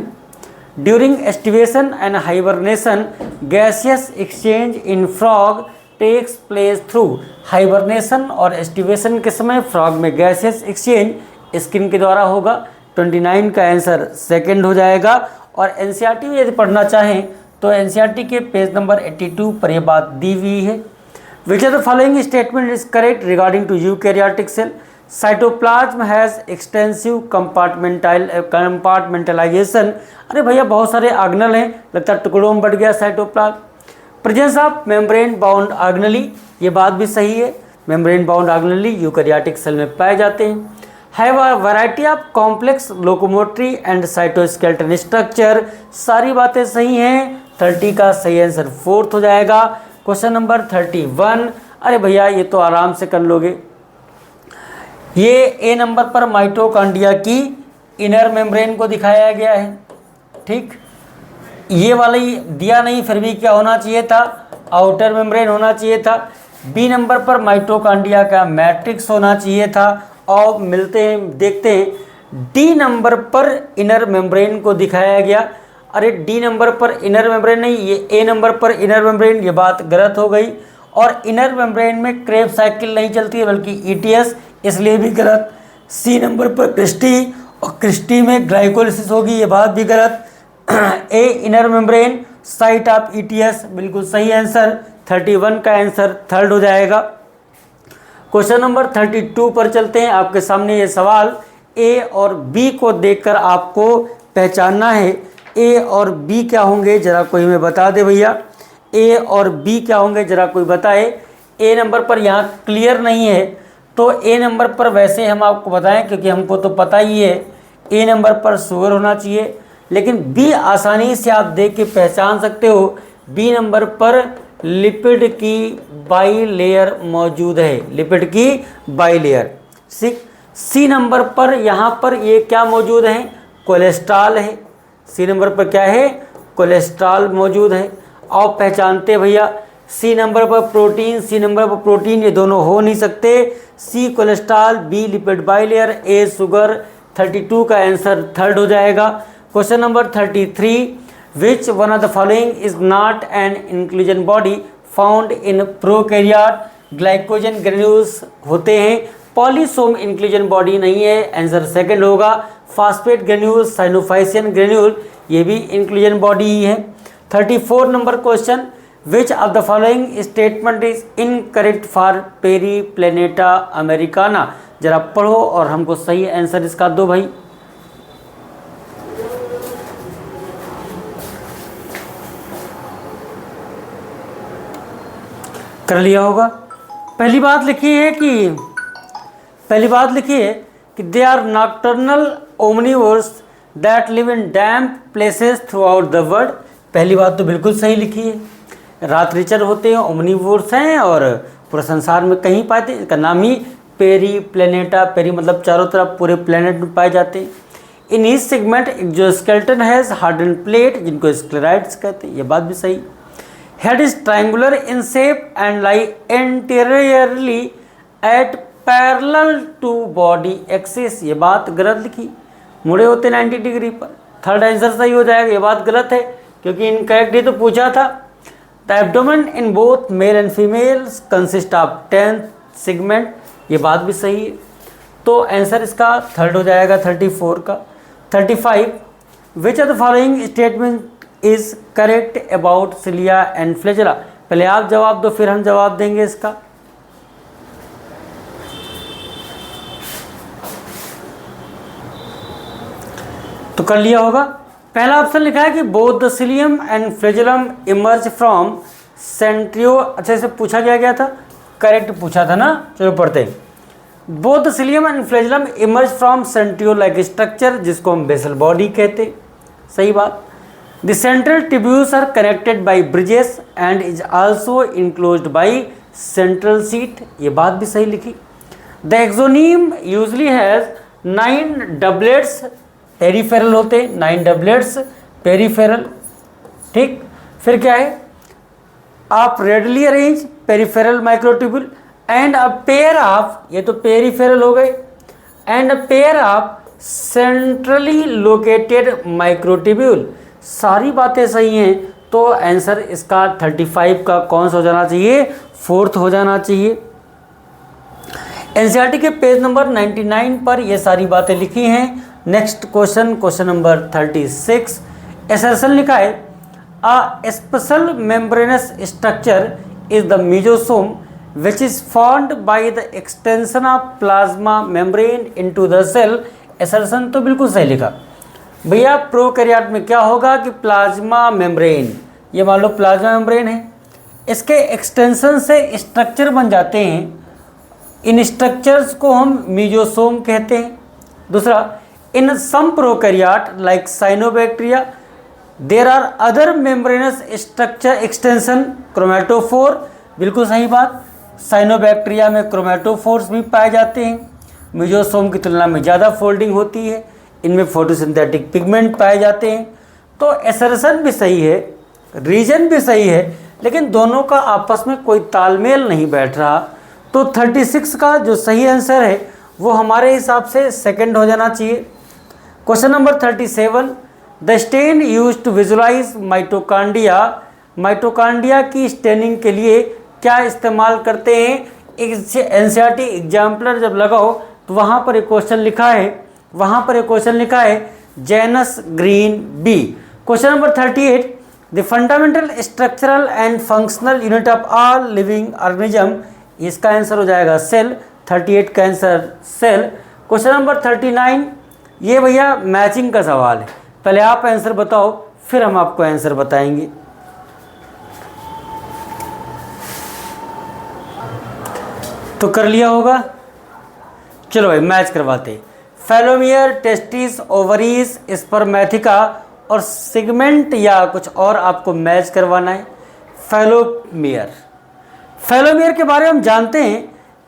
during aestivation and hibernation gaseous exchange in frog takes place through. Hibernation और एस्टिवेशन के समय फ्रॉग में गैसियस एक्सचेंज स्किन के द्वारा होगा। 29 का आंसर सेकंड हो जाएगा। और एनसीईआरटी में यदि पढ़ना चाहें तो एनसीईआरटी के पेज नंबर 82 पर यह बात दी हुई है। Which of the following statement is correct regarding to eukaryotic cell? Cytoplasm has extensive compartmentalization. अरे भैया बहुत सारे ऑर्गेनल हैं, लगता है टुकड़ों में बढ़ गया cytoplasm. Presence of membrane bound organelle, ये बात भी सही है, membrane bound organelle eukaryotic cell में पाए जाते हैं। Have a variety of complex locomotory and cytoskeleton structure, सारी बातें सही हैं। 30 का सही आंसर फोर्थ हो जाएगा। क्वेश्चन नंबर 31, अरे भैया ये तो आराम से कर लोगे। ये ए नंबर पर माइटोकॉन्ड्रिया की इनर मेम्ब्रेन को दिखाया गया है, ठीक। ये वाला ही दिया नहीं, फिर भी क्या होना चाहिए था? आउटर मेम्ब्रेन होना चाहिए था। बी नंबर पर माइटोकॉन्ड्रिया का मैट्रिक्स होना चाहिए था। और मिलते हैं, देखते हैं डी नंबर पर इनर मेम्ब्रेन को दिखाया गया। अरे डी नंबर पर इनर मेम्ब्रेन नहीं, ये ए नंबर पर इनर मेम्ब्रेन, ये बात गलत हो गई। और इनर मेम्ब्रेन में क्रेब्स साइकिल नहीं चलती है बल्कि ईटीएस, इसलिए भी गलत। सी नंबर पर क्रिस्टी, और क्रिस्टी में ग्लाइकोलिसिस होगी, ये बात भी गलत। A inner membrane site of ETS, बिल्कुल सही आंसर। 31 का आंसर थर्ड हो जाएगा। क्वेश्चन नंबर 32 पर चलते हैं। आपके सामने ये सवाल, ए और बी को देखकर आपको पहचानना है। ए और बी क्या होंगे जरा कोई हमें बता दे भैया। ए और बी क्या होंगे जरा कोई बताए। ए नंबर पर यहाँ क्लियर नहीं है, तो ए नंबर पर वैसे हम आपको बताएं क्योंकि हमको तो पता ही है। ए नंबर पर शुगर होना चाहिए, लेकिन बी आसानी से आप देख के पहचान सकते हो। बी नंबर पर लिपिड की बाई लेयर मौजूद है, लिपिड की बाई लेयर। सी नंबर पर यहाँ पर ये क्या मौजूद है? कोलेस्ट्रॉल है। सी नंबर पर क्या है? कोलेस्ट्रॉल मौजूद है। और पहचानते भैया सी नंबर पर प्रोटीन, सी नंबर पर प्रोटीन, ये दोनों हो नहीं सकते। C cholesterol, B lipid bilayer, A sugar. 32 का आंसर थर्ड हो जाएगा। Question number 33, which one of the following is not an inclusion body found in prokaryote? Glycogen granules होते हैं, पॉलीसोम इंक्लूजन बॉडी नहीं है, आंसर सेकंड होगा। Phosphate granule, cyanophycean granule, ये भी इंक्लूजन बॉडी ही है। 34 number question, which of the following statement is incorrect for Periplaneta Americana? जरा पढ़ो और हमको सही आंसर इसका दो भाई। कर लिया होगा। पहली बात लिखी है कि they are nocturnal omnivores that live in damp places throughout the world. पहली बात तो बिल्कुल सही लिखी है, रात्रिचर होते हैं, ओमनिवोर्स हैं और पूरे संसार में कहीं पाते हैं। इसका नाम ही पेरी प्लेनेटा, पेरी मतलब चारों तरफ पूरे प्लेनेट में पाए जाते हैं। In each segment exoskeleton has harden plate, जिनको स्क्लेराइड्स कहते हैं, ये बात भी सही। Head is triangular in shape and lie anteriorly at parallel to body axis, ये बात गलत लिखी, मुड़े होते 90 डिग्री पर। थर्ड आंसर सही हो जाएगा, ये बात गलत है क्योंकि इनकरेक्ट ही तो पूछा था। The abdomen in both male and females consist of 10 segment, ये बात भी सही है। तो आंसर इसका थर्ड हो जाएगा 34 का। 35 विच of the following statement is correct about cilia and flagella. पहले आप जवाब दो फिर हम जवाब देंगे इसका। तो कर लिया होगा। पहला ऑप्शन लिखा है कि both the cilium and flagellum emerge from Centrio, अच्छा इसे पूछा गया था, करेक्ट पूछा था ना, चलो पढ़ते हैं। Both the cilium and flagellum emerge from centriole like structure, जिसको हम बेसल बॉडी कहते, सही बात। The central tubules are connected by bridges and is also enclosed by central sheath, ये बात भी सही लिखी। The axoneme usually has 9 doublets, peripheral होते 9 डबलेट्स पेरीफेरल, ठीक। फिर क्या है, आप radially arrange peripheral microtubule and a pair of, ये तो पेरीफेरल हो गए, and a pair of centrally located microtubule, सारी बातें सही हैं। तो आंसर इसका 35 का कौन सा हो जाना चाहिए, फोर्थ हो जाना चाहिए। एनसीईआरटी के पेज नंबर 99 पर ये सारी बातें लिखी हैं। Next question, question number 36, assertion लिखा है a special membranous structure is the mesosome which is formed by the extension of plasma membrane into the cell. Assertion तो बिल्कुल सही लिखा भैया। प्रोकैरियोट में क्या होगा कि प्लाज्मा मेम्ब्रेन, ये मान लो प्लाज्मा मेम्ब्रेन है, इसके एक्सटेंशन से स्ट्रक्चर बन जाते हैं, इन स्ट्रक्चर्स को हम मीजोसोम कहते हैं। दूसरा, in some prokaryote like cyanobacteria there are other membranous structure extension chromatophore, बिल्कुल सही बात। साइनोबैक्टीरिया में क्रोमेटोफोर्स भी पाए जाते हैं, मीजोसोम की तुलना में ज़्यादा फोल्डिंग होती है, इनमें फोटोसिंथेटिक पिगमेंट पाए जाते हैं। तो एसर्शन भी सही है, रीजन भी सही है, लेकिन दोनों का आपस में कोई तालमेल नहीं बैठ रहा। तो 36 का जो सही आंसर है वो हमारे हिसाब से सेकंड हो जाना चाहिए। Question number 37, the stain use to visualise mitochondria, mitochondria की स्टेनिंग के लिए क्या इस्तेमाल करते हैं। एनसीईआरटी एग्जाम्पलर जब लगाओ तो वहाँ पर एक क्वेश्चन लिखा है, Janus green B. Question number 38, the fundamental structural and functional unit of all living organism, इसका आंसर हो जाएगा सेल। 38 का आंसर सेल। क्वेश्चन नंबर 39, ये भैया मैचिंग का सवाल है, पहले आप आंसर बताओ फिर हम आपको आंसर बताएंगे। तो कर लिया होगा, चलो भाई मैच करवाते। फेलोमियर, टेस्टिस, ओवरीज, स्पर्मेथिका और सिगमेंट या कुछ और आपको मैच करवाना है। फेलोमियर के बारे में हम जानते हैं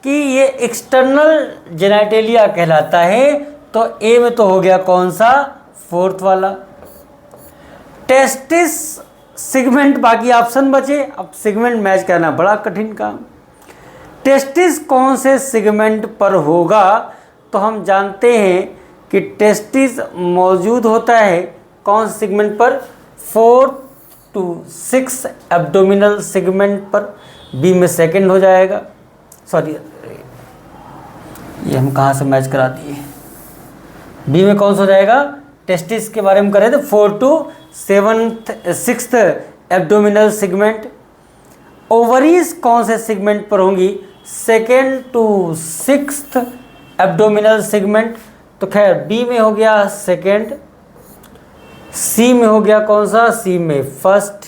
कि ये एक्सटर्नल जेनिटेलिया कहलाता है। तो ए में तो हो गया कौन सा, फोर्थ वाला। टेस्टिस, सिगमेंट, बाकी ऑप्शन बचे। अब सिगमेंट मैच करना बड़ा कठिन काम। टेस्टिस कौन से सिगमेंट पर होगा, तो हम जानते हैं कि टेस्टिस मौजूद होता है कौन से सिगमेंट पर, 4 to 6 एब्डोमिनल सिगमेंट पर। बी में सेकंड हो जाएगा, सॉरी ये हम कहाँ से मैच करा दिए। बी में कौन सा हो जाएगा, टेस्टिस के बारे में कर रहे थे, 4 to 6 एब्डोमिनल सिगमेंट। ओवरीज कौन से सिगमेंट पर होंगी, 2nd to 6th abdominal segment. तो खैर बी में हो गया सेकंड, सी में हो गया कौन सा, सी में फर्स्ट,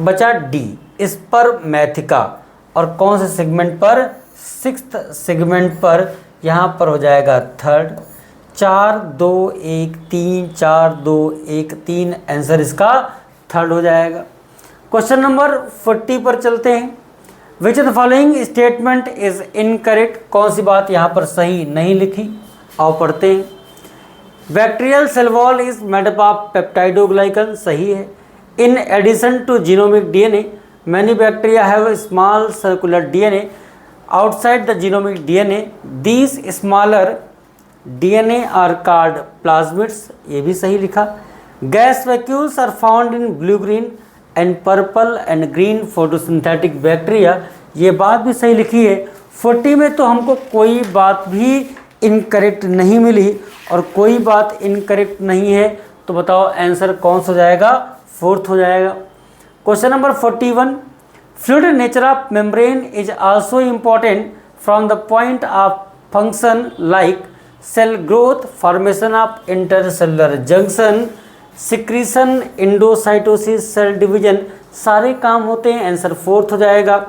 बचा डी स्पर्मेथिका। और कौन से सेगमेंट पर, 6th सेगमेंट पर, यहाँ पर हो जाएगा थर्ड। 4 2 1 3, 4 2 1 3, आंसर इसका थर्ड हो जाएगा। क्वेश्चन नंबर 40 पर चलते हैं। विच of the following statement is incorrect, कौन सी बात यहाँ पर सही नहीं लिखी, आओ पढ़ते हैं। Bacterial cell wall is made up of peptidoglycan, सही है। In addition to genomic DNA, many bacteria have a small circular DNA outside the genomic DNA. These smaller DNA are called plasmids. ये भी सही लिखा. Gas vacuoles are found in blue green and purple and green photosynthetic bacteria. ये बात भी सही लिखी है. 40 में तो हमको कोई बात भी इनकरेक्ट नहीं मिली और कोई बात इनकरेक्ट नहीं है, तो बताओ आंसर कौन सा हो जाएगा? फोर्थ हो जाएगा. Question number 41. Fluid nature of membrane is also important from the point of function like cell growth, formation of intercellular junction, secretion, endocytosis, cell division, सारे काम होते हैं. आंसर फोर्थ हो जाएगा.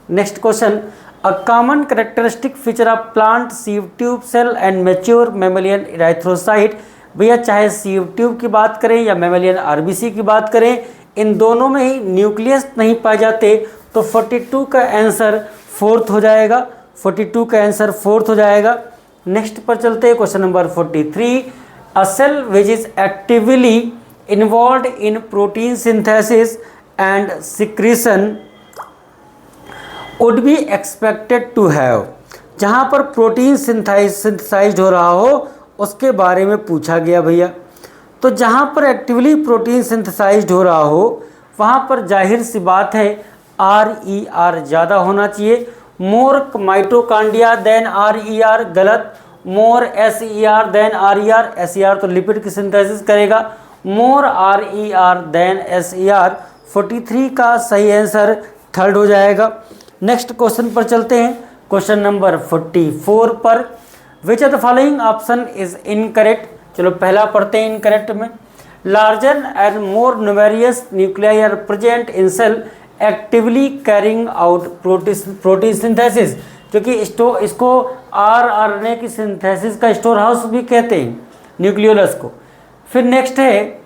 Next question. A common characteristic feature of plant sieve tube cell and mature mammalian erythrocyte. भैया चाहे sieve tube की बात करें या मेमेलियन आरबीसी की बात करें, इन दोनों में ही न्यूक्लियस नहीं पाए जाते, तो 42 का आंसर फोर्थ हो जाएगा. 42 का आंसर फोर्थ हो जाएगा. नेक्स्ट पर चलते हैं. Question number 43. A cell which is actively involve in protein synthesis and secretion would be expected to have. जहाँ पर प्रोटीन सिंथेसाइज हो रहा हो उसके बारे में पूछा गया भैया. तो जहाँ पर एक्टिवली प्रोटीन सिंथेसाइज्ड हो रहा हो वहाँ पर जाहिर सी बात है RER ज़्यादा होना चाहिए. मोर माइटोकांडिया देन RER गलत. मोर SER देन RER. SER तो लिपिड की सिंथेसिस करेगा. मोर RER देन SER. 43 का सही आंसर थर्ड हो जाएगा. नेक्स्ट क्वेश्चन पर चलते हैं. क्वेश्चन नंबर 44 पर. Which of the following option is incorrect. चलो पहला पढ़ते हैं इनकरेक्ट में. Larger and more numerous nuclei are present in cell actively carrying out protein synthesis. क्योंकि इसको RNA की सिंथेसिस का स्टोर हाउस भी कहते हैं न्यूक्लियोलस को. फिर नेक्स्ट है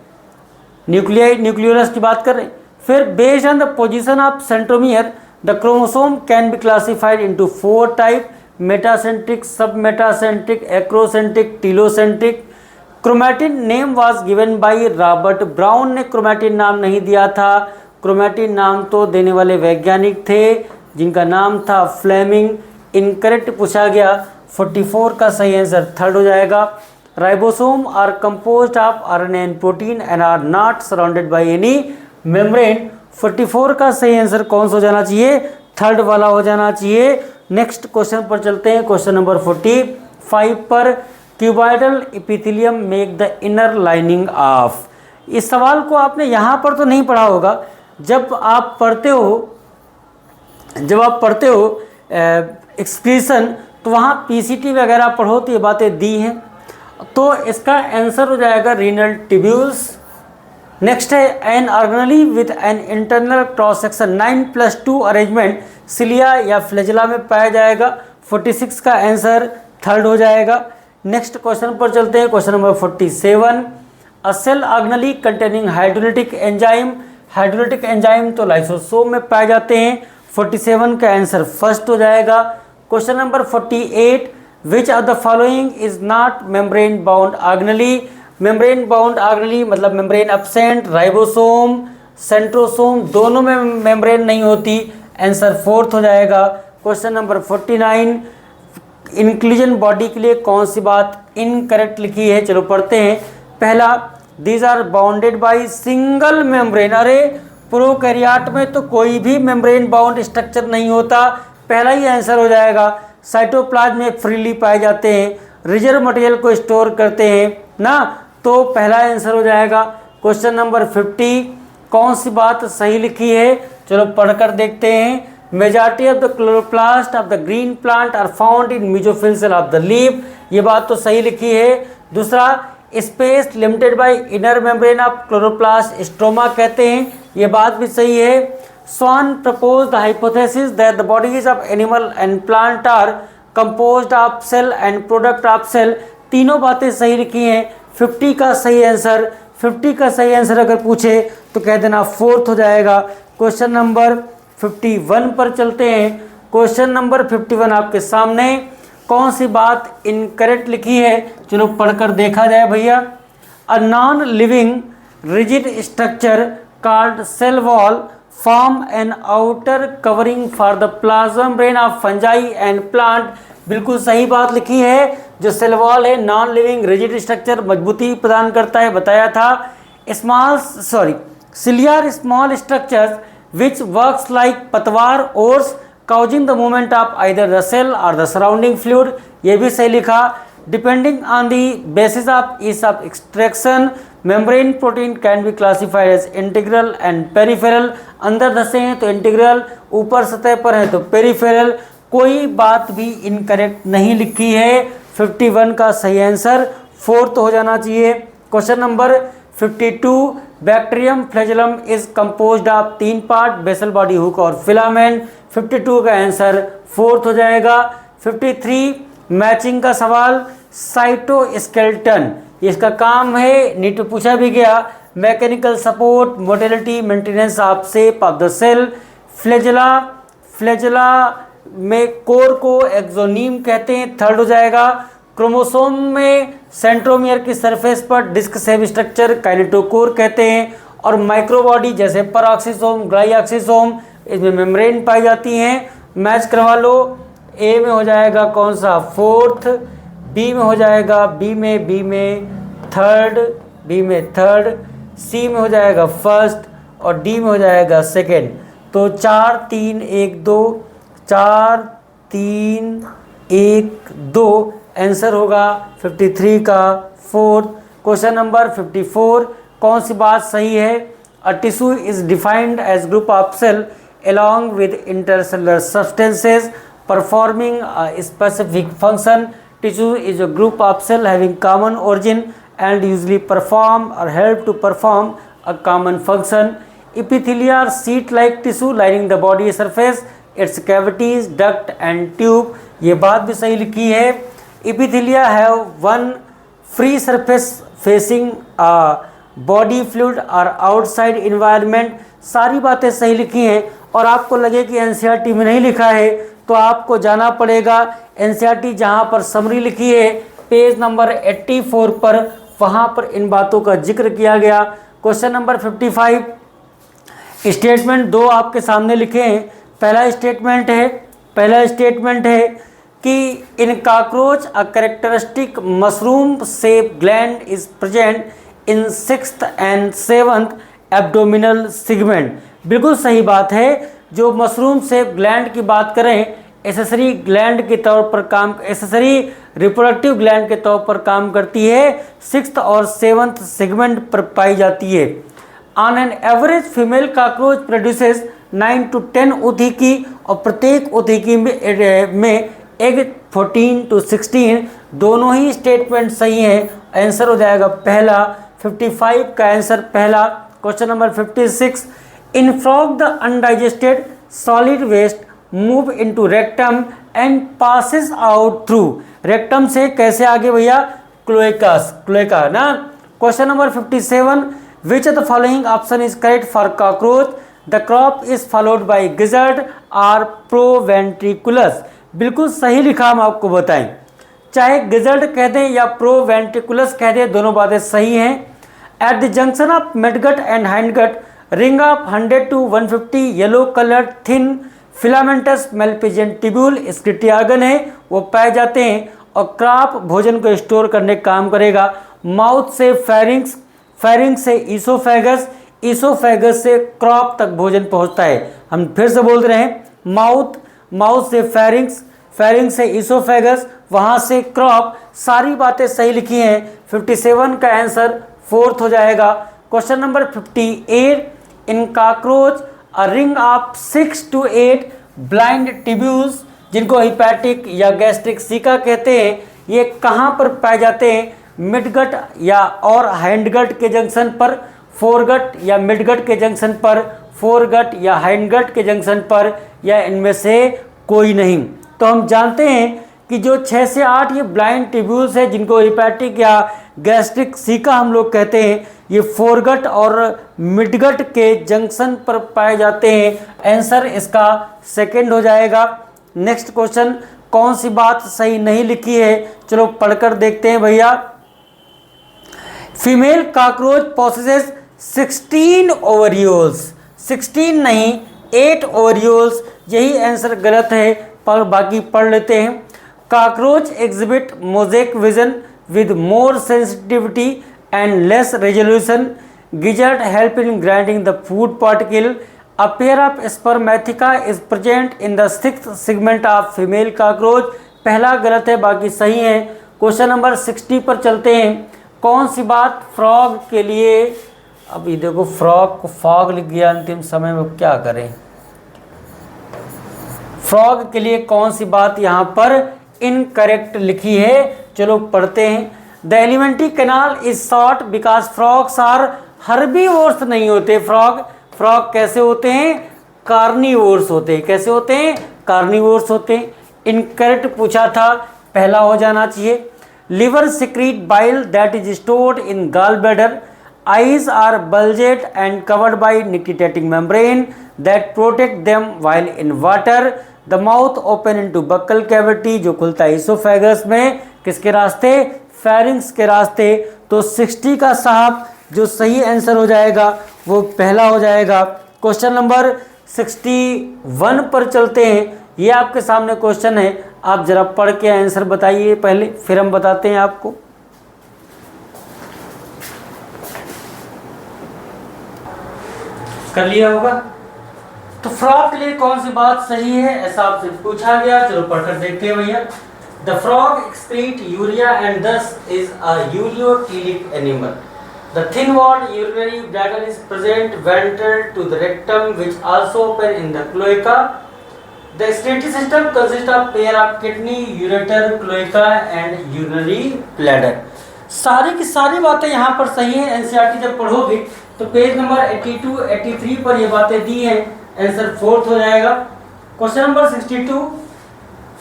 न्यूक्लियोलस की बात कर रहे हैं. फिर based on the position of centromere the chromosome can be classified into 4 type: metacentric, sub metacentric, acrocentric, telocentric. Chromatin name was given by Robert Brown ने क्रोमैटिन नाम नहीं दिया था. क्रोमैटिन नाम तो देने वाले वैज्ञानिक थे जिनका नाम था फ्लेमिंग. इनकरेक्ट पूछा गया. 44 का सही आंसर थर्ड हो जाएगा. Ribosome are composed of RNA and protein and are not surrounded by any membrane. 44 का सही आंसर कौन सा हो जाना चाहिए? थर्ड वाला हो जाना चाहिए. नेक्स्ट क्वेश्चन पर चलते हैं. क्वेश्चन नंबर 45 पर. Cuboidal epithelium make the inner lining of. इस सवाल को आपने यहाँ पर तो नहीं पढ़ा होगा. जब आप पढ़ते हो एक्सक्रीशन तो वहाँ PCT वगैरह पढ़ो तो ये बातें दी हैं. तो इसका आंसर हो जाएगा रीनल ट्यूब्यूल्स. नेक्स्ट है an organelle with an internal cross section 9+2 arrangement cilia या फ्लैजेला में पाया जाएगा. 46 का आंसर थर्ड हो जाएगा. नेक्स्ट क्वेश्चन पर चलते हैं. Question number 47. A cell organelle containing hydrolytic enzyme. Hydrolytic enzyme तो लाइसोसोम में पाए जाते हैं. 47 का आंसर फर्स्ट हो जाएगा. Question number 48. Which of the following is not membrane bound organelle. Membrane bound organelle मतलब मेम्ब्रेन एब्सेंट. राइबोसोम, सेंट्रोसोम दोनों में मेम्ब्रेन नहीं होती. आंसर फोर्थ हो जाएगा. Question number 49. इंक्लूजन बॉडी के लिए कौन सी बात इनकरेक्ट लिखी है? चलो पढ़ते हैं. पहला, these are bounded by single membrane. अरे प्रोकैरियोट में तो कोई भी मेम्ब्रेन बाउंड स्ट्रक्चर नहीं होता. पहला ही आंसर हो जाएगा. साइटोप्लाज्म में फ्रीली पाए जाते हैं. रिजर्व मटेरियल को स्टोर करते हैं ना, तो पहला आंसर हो जाएगा. Question number 50. कौन सी बात सही लिखी है? चलो पढ़कर देखते हैं. Majority of the chloroplast of the green plant are found in mesophyll cell of the leaf. ये बात तो सही लिखी है. दूसरा, space limited by inner membrane of chloroplast stroma कहते हैं. ये बात भी सही है. Schwann propose the hypothesis that the bodies of animal and plant are composed of cell and product of cell. तीनों बातें सही लिखी हैं. 50 का सही आंसर 50 का सही आंसर अगर पूछे तो कह देना फोर्थ हो जाएगा. क्वेश्चन नंबर 51 पर चलते हैं. क्वेश्चन नंबर 51 आपके सामने. कौन सी बात इनकरेक्ट लिखी है? चलो पढ़कर देखा जाए भैया. A non living rigid structure called cell wall form an outer covering for the plasma membrane of fungi and plant। बिल्कुल सही बात लिखी है। जो सेल वॉल है नॉन लिविंग रिजिड स्ट्रक्चर, मजबूती प्रदान करता है, बताया था। Cilia small structures which works like पतवार oars causing the movement of either the cell or the surrounding fluid, ये भी सही लिखा। Depending on the basis of ease of extraction, membrane protein can be classified as integral and peripheral। अंदर धसे हैं तो integral, ऊपर सतह पर है तो पेरिफेरल। कोई बात भी इनकरेक्ट नहीं लिखी है। 51 का सही आंसर 4 हो जाना चाहिए। Question number 52, bacterium flagellum is composed of 3 part, basal body, hook और फिलामेंट। 52 का आंसर 4 हो जाएगा। 53 मैचिंग का सवाल, साइटोस्केलेटन इसका काम है, नीट में पूछा भी गया, mechanical support, motility, maintenance of shape of the cell. Flagella में कोर को एक्सोनीम कहते हैं, 3 हो जाएगा। क्रोमोसोम में सेंट्रोमियर की सरफेस पर डिस्क शेप स्ट्रक्चर काइनेटोकोर कहते हैं। और माइक्रोबॉडी जैसे परऑक्सीसोम, ग्लाइऑक्सीसोम, इसमें मेम्ब्रेन पाई जाती हैं। मैच करवा लो। ए में हो जाएगा कौन सा 4th, बी में हो जाएगा बी में 3rd, सी में हो जाएगा 1st और डी में हो जाएगा 2nd। तो 4 3 1 2, 4 3 1 2 आंसर होगा 53 का 4th। क्वेश्चन नंबर 54, कौन सी बात सही है? A tissue is defined as group of cell along with intercellular substances performing a specific function। Tissue is a group of cell having common origin and usually perform or help to perform a common function। Epithelia are sheet-like tissue lining the body surface, its cavities, duct and tube। ये बात भी सही लिखी है। Epithelia have one free surface facing a body fluid or outside environment। सारी बातें सही लिखी हैं। और आपको लगे कि एनसीईआरटी में नहीं लिखा है तो आपको जाना पड़ेगा एनसीईआरटी जहां पर समरी लिखी है पेज नंबर 84 पर, वहां पर इन बातों का जिक्र किया गया। क्वेश्चन नंबर 55, स्टेटमेंट 2 आपके सामने लिखे हैं। पहला स्टेटमेंट है कि इन cockroach a characteristic mushroom shape gland is present in 6th and 7th abdominal segment. बिल्कुल सही बात है। जो मशरूम शेप ग्लैंड की बात करें, एसेसरी ग्लैंड के तौर पर एसेसरी रिप्रोडक्टिव ग्लैंड के तौर पर काम करती है, 6th और 7th सेगमेंट पर पाई जाती है। On an average female cockroach produces 9 to 10 उधिकी और प्रत्येक उधिकी में एग 14 to 16। दोनों ही स्टेटमेंट सही हैं। आंसर हो जाएगा पहला। 55 का आंसर पहला। Question number 56, in frog the undigested solid waste move into rectum and passes out through. Rectum से कैसे आगे भैया? क्लोएका ना। Question number 57, which of the following option is correct for cockroach? The crop is followed by gizzard or proventriculus. बिल्कुल सही लिखा, हम आपको बताएं। चाहे गिजर्ड कह दें या प्रोवेंट्रिकुलस कह दें, दोनों बातें सही हैं। At the junction of midgut and hindgut, ring of 100 to 150 yellow coloured thin filamentous Malpighian tubule स्क्रिटियागन है, वो पाए जाते हैं। और क्रॉप भोजन को स्टोर करने का काम करेगा। माउथ से फेरिंक्स, फेरिंक्स से ईसोफेगस, ईसोफेगस से क्रॉप तक भोजन पहुंचता है। हम फिर से बोल रहे हैं, माउथ से फेरिंक्स, फेरिंक्स से ईसोफेगस, वहाँ से क्रॉप। सारी बातें सही लिखी हैं। 57 का आंसर 4th हो जाएगा। Question number 58, in cockroach a ring of 6 to 8 blind tubules, जिनको हिपैटिक या गैस्ट्रिक सीका कहते हैं, ये कहाँ पर पाए जाते हैं? मिडगट या और हाइंडगट के जंक्शन पर, फोरगट या मिडगट के जंक्शन पर, फोरगट या हाइंडगट के जंक्शन पर, या इनमें से कोई नहीं। तो हम जानते हैं कि जो 6 से 8 ये ब्लाइंड ट्यूब्यूल्स है, जिनको हिपैटिक या गैस्ट्रिक सीका हम लोग कहते हैं, ये फोरगट और मिडगट के जंक्शन पर पाए जाते हैं। आंसर इसका 2nd हो जाएगा। नेक्स्ट क्वेश्चन, कौन सी बात सही नहीं लिखी है? चलो पढ़कर देखते हैं भैया। फीमेल कॉकरोच पोसेसेस 16 ओवरियोल्स, 16 नहीं 8 ओवरियोल्स, यही आंसर गलत है, पर बाकी पढ़ लेते हैं। Cockroach exhibit mosaic vision with more sensitivity and less resolution. Gizzard help in grinding the food particle. A pair of spermatheca is present in the 6th segment of female cockroach. पहला गलत है, बाकी सही है। क्वेश्चन नंबर 60 पर चलते हैं। कौन सी बात फ्रॉग के लिए, अब ये देखो फ्रॉग को फॉग लिख गया अंतिम समय में, क्या करें। फ्रॉग के लिए कौन सी बात यहाँ पर इनकरेक्ट लिखी है, चलो पढ़ते हैं। The alimentary canal is short because frogs are herbivores नहीं होते। फ्रॉग कैसे होते हैं, कार्निवोर्स होते हैं। कैसे होते हैं, कार्निवोर्स होते हैं। इनकरेक्ट पूछा था, पहला हो जाना चाहिए। Liver secrete bile that is stored in gall bladder. Eyes are bulged and covered by nictitating membrane that protect them while in water. The mouth open into buccal cavity, जो खुलता है इसोफेगस में, किसके रास्ते, फेरिंक्स के रास्ते। तो 60 का साहब जो सही आंसर हो जाएगा वो पहला हो जाएगा। क्वेश्चन नंबर 61 पर चलते हैं। ये आपके सामने क्वेश्चन है, आप जरा पढ़ के आंसर बताइए पहले, फिर हम बताते हैं आपको। कर लिया होगा। तो फ्रॉग के लिए कौन सी बात सही है, ऐसा आपसे पूछा गया, चलो पढ़कर देखते हैं भैया। The frog excrete urea and thus is a ureotelic animal. The thin walled urinary bladder is present ventral to the rectum which also open in the cloaca. The excretory system consists of pair of kidney, ureter, cloaca and urinary bladder. सारी की सारी बातें यहाँ पर सही हैं। NCERT जब पढ़ोगे तो पेज नंबर 82, 83 पर ये बातें दी हैं। आंसर 4th हो जाएगा। Question number 62,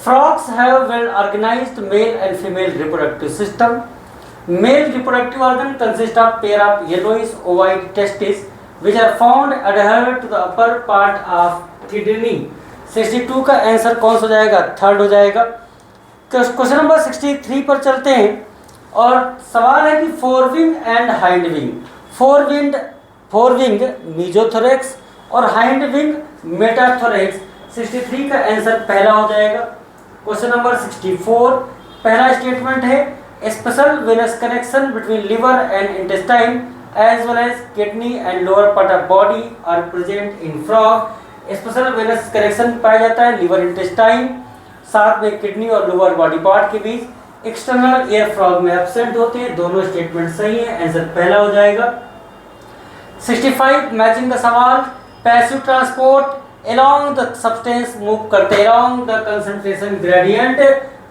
frogs have well organized male and female reproductive system. Male reproductive organ consist of pair of yellowish ovoid testes which are found adhered to the upper part of kidney. 62 का answer कौन सा हो जाएगा, 3rd हो जाएगा। Question number 63 पर चलते हैं और सवाल है कि फोरविंग एंड हाइंड विंग। फोरविंग मीजोथोरेक्स और हाइंड विंग मेटाथोरेक्स। 63 का आंसर पहला हो जाएगा। क्वेश्चन नंबर 64, पहला स्टेटमेंट है special venous connection between liver and intestine as well as kidney and lower part of body are present in frog. Special venous connection पाया जाता है लिवर इंटेस्टाइन, साथ में किडनी और लोअर बॉडी पार्ट के बीच। External air frog में absent होते हैं। दोनों स्टेटमेंट सही है, आंसर पहला हो जाएगा। 65 मैचिंग का सवाल, passive transport along the substance move करते अलोंग द कंसंट्रेशन ग्रेडियंट,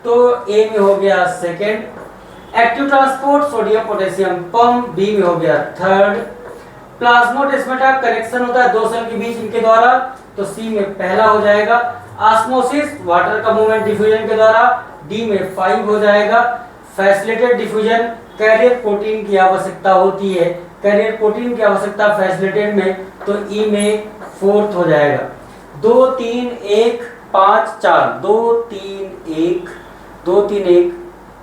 तो ए में हो गया 2nd। Active transport sodium potassium pump, B में हो गया 3rd। प्लाज्मोडेस्माटा कनेक्शन होता है 2 सेल के बीच इनके द्वारा, तो सी में पहला हो जाएगा। ऑस्मोसिस वाटर का मूवमेंट डिफ्यूजन के द्वारा, डी में 5 हो जाएगा। फैसिलिटेटेड डिफ्यूजन कैरियर प्रोटीन की आवश्यकता होती है, कैरियर प्रोटीन की आवश्यकता फैसिलिटेटेड में, तो ई में 4th हो जाएगा। 2 3 1 5 4 2 3 1 2 3 1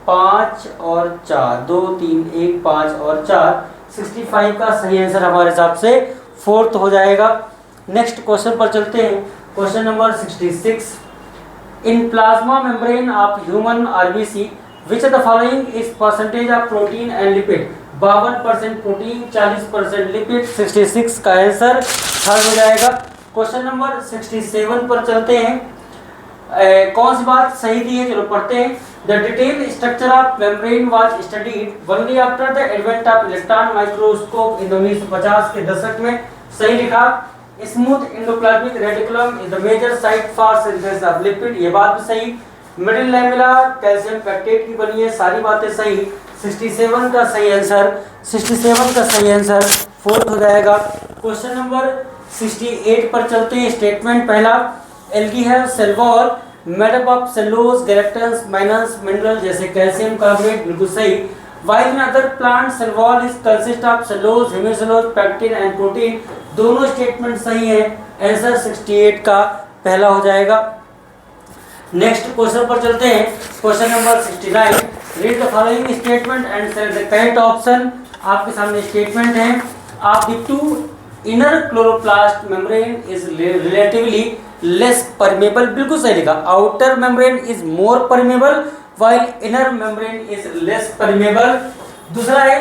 5 और 4 2 3 1 5 और 4। 65 का सही आंसर हमारे हिसाब से 4th हो जाएगा। नेक्स्ट क्वेश्चन पर चलते हैं। Question number 66, in plasma membrane of human RBC which of the following is percentage of protein and lipid. 52% protein, 40% lipid. 66 का आंसर 3rd हो जाएगा। क्वेश्चन नंबर 67 पर चलते हैं। कौन सी बात सही दी है, चलो पढ़ते हैं। The detail structure of membrane was studied only after the advent of electron microscope in 1950 के दशक में। सही लिखा। Smooth endoplasmic reticulum is the major site for synthesis of lipid, ये बात भी सही। मिडिल लैमेला कैल्शियम पेक्टेट की बनी है, सारी बातें सही। 67 का सही आंसर 4th हो जाएगा। क्वेश्चन नंबर 68 पर चलते हैं। स्टेटमेंट पहला, एल्गी है cell wall made up of cellulose, galactans, mannans, mineral जैसे कैल्शियम कार्बोनेट, बिल्कुल सही। While in other plants cell wall is consist of cellulose, hemicellulose, pectin and protein, दोनों स्टेटमेंट सही है। आंसर 68 का पहला हो जाएगा। नेक्स्ट क्वेश्चन पर चलते हैं। Question number 69, read the following statement and select the correct option. आपके सामने स्टेटमेंट है, of the two inner chloroplast membrane is relatively less permeable, बिल्कुल सही लिखा, outer membrane is more permeable while inner membrane is less permeable। दूसरा है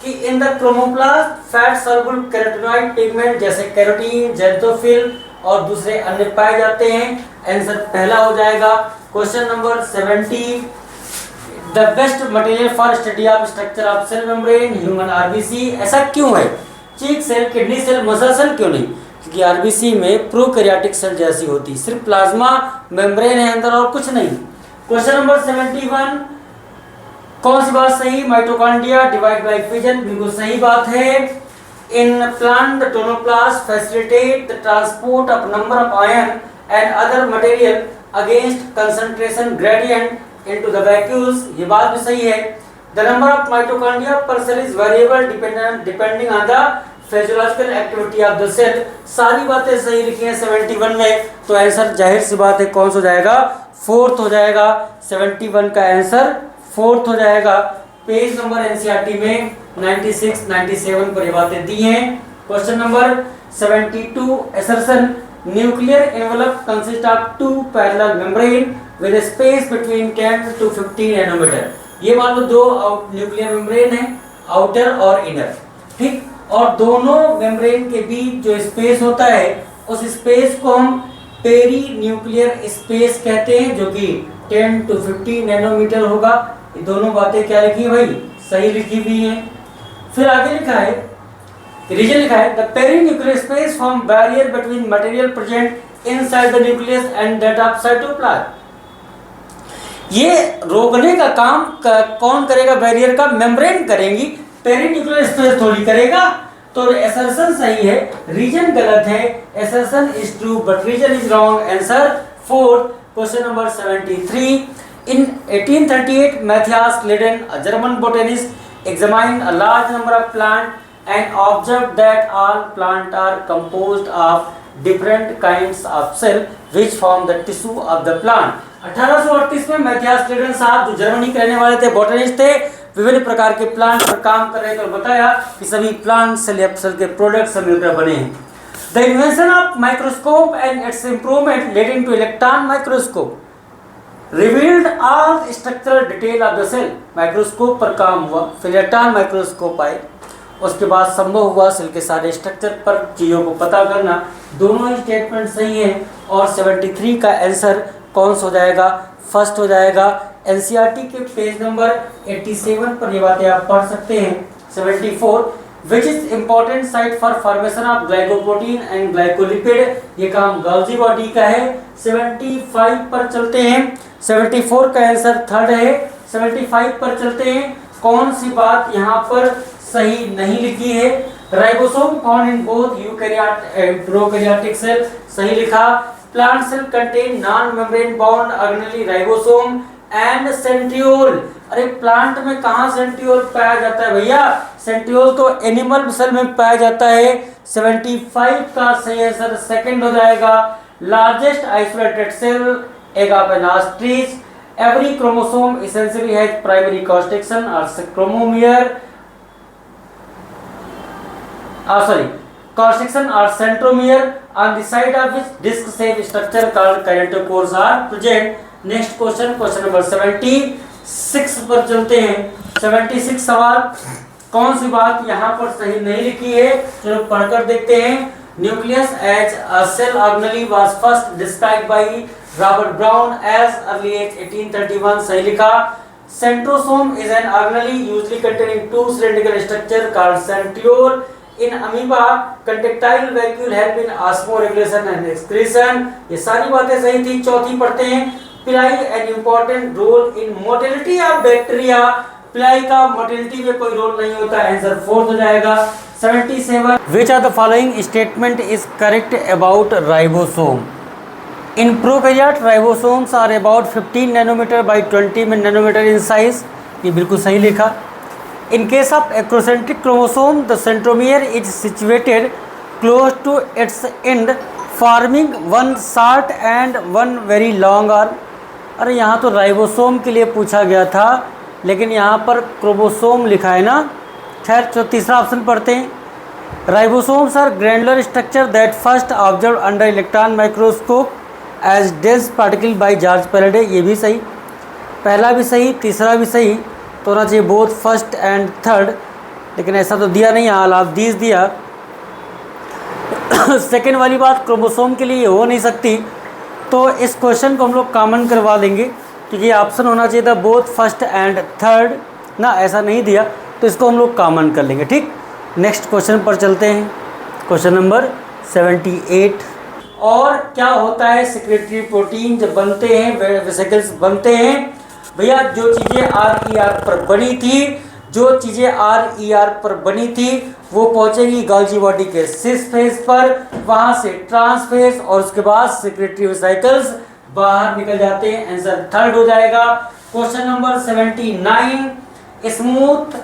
कि in the chromoplast fat soluble carotenoid pigment जैसे कैरोटीन, ज़ैंथोफिल और दूसरे अन्य पाए जाते हैं। आंसर पहला हो जाएगा। Question number 70, the best material for study of structure of cell membrane human RBC, ऐसा क्यों है? Cheek cell, kidney cell, muscle cell क्यों नहीं? क्योंकि आरबीसी में प्रोकैरियोटिक सेल जैसी होती, सिर्फ प्लाज्मा मेम्ब्रेन है अंदर और कुछ नहीं। क्वेश्चन नंबर 71, कौन सी बात सही? माइटोकॉन्ड्रिया डिवाइड बाय फिजन, बिल्कुल सही बात है। In plant, the tonoplast facilitate the transport of number of ion and other material against concentration gradient into the vacuoles, ये बात भी सही है। The number of mitochondria per cell is variable depending on the physiological activity of the cell, सारी बातें सही लिखी हैं 71 में, तो आंसर जाहिर सी बात है कौन सा हो जाएगा? फोर्थ हो जाएगा। 71 का आंसर फोर्थ हो जाएगा। पेज नंबर एनसीईआरटी में 96, 97 पर ये बातें दी हैं। Question number 72, assertion nuclear envelope consists of two parallel membrane with a space between 10 to 15 nanometer। ये मान लो दो न्यूक्लियर मेम्ब्रेन है, आउटर और इनर, ठीक, और दोनों मेम्ब्रेन के बीच जो स्पेस होता है उस स्पेस को हम पेरी न्यूक्लियर स्पेस कहते हैं, जो कि 10 to 15 नैनोमीटर होगा। ये दोनों बातें क्या लिखी है भाई? सही लिखी हुई है। फिर आगे लिखा है, रीजन लिखा है, the perinuclear space form barrier between material present inside the nucleus and that of cytoplasm. ये रोकने का काम कौन करेगा? बैरियर का मेम्ब्रेन करेंगी, पेरीन्यूक्लियर स्पेस थोड़ी करेगा। तो एसर्शन सही है, रीजन गलत है। Assertion is true but reason is wrong. Answer fourth. Question number 73, in 1838 Matthias Leiden, a German botanist, examined a large number of plants and observed that all plants are composed of different kinds of cells which form the tissue of the plant। 1838 में Matthias Leiden साहब, जो Germany के रहने वाले थे, botanist थे, विभिन्न प्रकार के प्लांट पर काम कर रहे थे और बताया कि सभी प्लांट सेल के प्रोडक्ट से मिलकर बने हैं। The invention of microscope and its improvement leading to electron microscope revealed all structural detail of the cell. Microscope पर काम हुआ, फिर इलेक्ट्रॉन माइक्रोस्कोप आए, उसके बाद संभव हुआ सेल के सारे स्ट्रक्चर पर चीज़ों को पता करना। दोनों ही स्टेटमेंट सही हैं और 73 का आंसर कौन सा हो जाएगा? फर्स्ट हो जाएगा। एनसीईआरटी के पेज नंबर 87 पर ये बातें आप पढ़ सकते हैं। 74, which is important site for formation of glycoprotein and glycolipid, ये काम गोल्जी बॉडी का है। 75 पर चलते हैं। 74 का आंसर थर्ड है। 75 पर चलते हैं। कौन सी बात यहाँ पर सही नहीं लिखी है? Ribosome found in both eukaryote and prokaryotic cell, सही लिखा। Plant cell contain non membrane bound organelle ribosome and centriole. अरे प्लांट में कहाँ सेंट्रियोल पाया जाता है भैया? सेंट्रियोल तो एनिमल सेल में पाया जाता है। 75 का सही आंसर सेकंड हो जाएगा। लार्जेस्ट आइसोलेटेड सेल एगापेनास्ट्रीज। Every chromosome essentially has primary cross-section or centromere, cross-section or centromere on the side of which disc-shaped structure called kinetochores are present। Next question, question number 76 पर चलते हैं। 76 सवाल, कौन सी बात यहाँ पर सही नहीं लिखी है? चलो पढ़कर देखते हैं। Nucleus as a cell organelle was first described by Robert Brown as early as 1831, सही लिखा। Centrosome is an organelle usually containing two cylindrical structure called centriole. In amoeba contractile vacuole help in osmoregulation and excretion, ये सारी बातें सही थी। चौथी पढ़ते हैं। Pili an important role in motility of bacteria, pili का मोटिलिटी में कोई रोल नहीं होता। आंसर फोर्थ हो जाएगा। 77, which are the following statement is correct about ribosome? In prokaryote ribosomes are about 15 nanometre by 20 nanometre in size, ये बिल्कुल सही लिखा। In case of acrocentric chromosome, the centromere is situated close to its end, forming one short and one very long arm। अरे यहाँ तो ribosome के लिए पूछा गया था, लेकिन यहाँ पर क्रोमोसोम लिखा है ना। खैर, तो तीसरा ऑप्शन पढ़ते हैं। Ribosomes are granular structure that first observe under electron microscope as dense particle by George Faraday. ये भी सही, पहला भी सही, तीसरा भी सही, तो होना चाहिए बोथ फर्स्ट एंड थर्ड, लेकिन ऐसा तो दिया नहीं, हाल आप दीज दिया। सेकेंड वाली बात क्रोमोसोम के लिए हो नहीं सकती, तो इस क्वेश्चन को हम लोग कॉमन करवा देंगे, क्योंकि ऑप्शन होना चाहिए था बोथ फर्स्ट एंड थर्ड ना, ऐसा नहीं दिया, तो इसको हम लोग कॉमन कर लेंगे। ठीक, नेक्स्ट क्वेश्चन पर चलते हैं, क्वेश्चन नंबर 78। और क्या होता है सेक्रेटरी प्रोटीन जब बनते हैं, वेसिकल्स बनते हैं भैया, जो चीज़ें RER पर बनी थी, जो चीज़ें RER पर बनी थी वो पहुंचेगी गोल्गी बॉडी के सिस फेज पर, वहां से ट्रांसफेज और उसके बाद सेक्रेटरी वेसिकल्स बाहर निकल जाते हैं। आंसर थर्ड हो जाएगा। Question number 79, smooth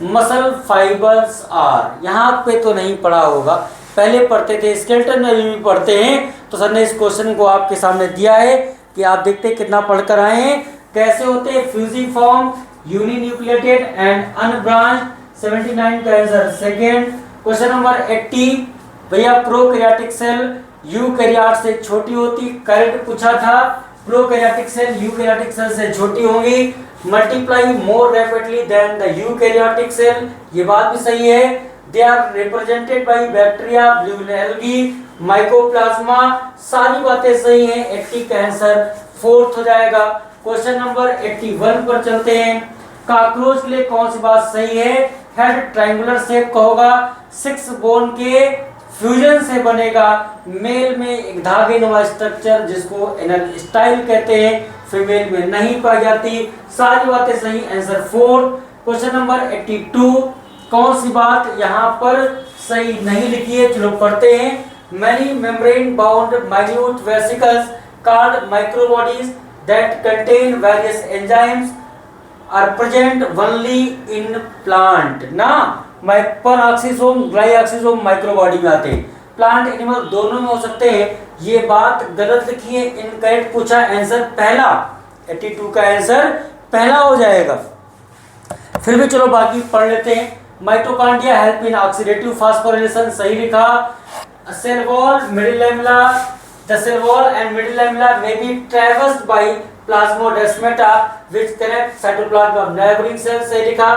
muscle fibres are, यहाँ पे तो नहीं पढ़ा होगा, पहले पढ़ते थे, स्केलेटन में भी पढ़ते हैं, तो सर ने इस क्वेश्चन को आपके सामने दिया है कि आप देखते हैं कितना पढ़कर आए हैं। कैसे होते हैं? Fusiform, uninucleated and unbranched. 79 का आंसर सेकेंड। क्वेश्चन नंबर 80 भैया, प्रोकैरियोटिक सेल यूकैरियोट से छोटी होती, करेक्ट पूछा था, प्रोकैरियोटिक सेल यूकैरियोटिक सेल से छोटी होंगी, multiply more rapidly than the eukaryotic cell, ये बात भी सही है। They are represented by bacteria, blue algae, mycoplasma, सारी बातें सही हैं। 80 का आंसर फोर्थ हो जाएगा। क्वेश्चन नंबर 81 पर चलते हैं। कॉकरोच के लिए कौन सी बात सही है? हेड ट्रायंगुलर शेप का होगा, 6 बोन के फ्यूजन से बनेगा, मेल में एक धागे नुमा स्ट्रक्चर जिसको एनल स्टाइल कहते हैं, फीमेल में नहीं पाई जाती, सारी बातें सही, आंसर फोर्थ। क्वेश्चन नंबर 82, कौन सी बात यहाँ पर सही नहीं लिखी है? चलो पढ़ते हैं। Many membrane bound minute vesicles called microbodies that contain various enzymes are present only in plant ना, पेरोक्सिसोम, ग्लाइऑक्सिसोम माइक्रोबॉडी में आते हैं, प्लांट एनिमल दोनों में हो सकते हैं। ये बात गलत लिखी है, इनकरेक्ट पूछा, आंसर पहला, 82 का आंसर पहला हो जाएगा। फिर भी चलो बाकी पढ़ लेते हैं। Mitochondria help in oxidative phosphorylation, सही लिखा। Cell wall, middle lamella, the cell wall and middle lamella may be traversed by plasmodesmata which connect cytoplasm of neighbouring cells, सही लिखा।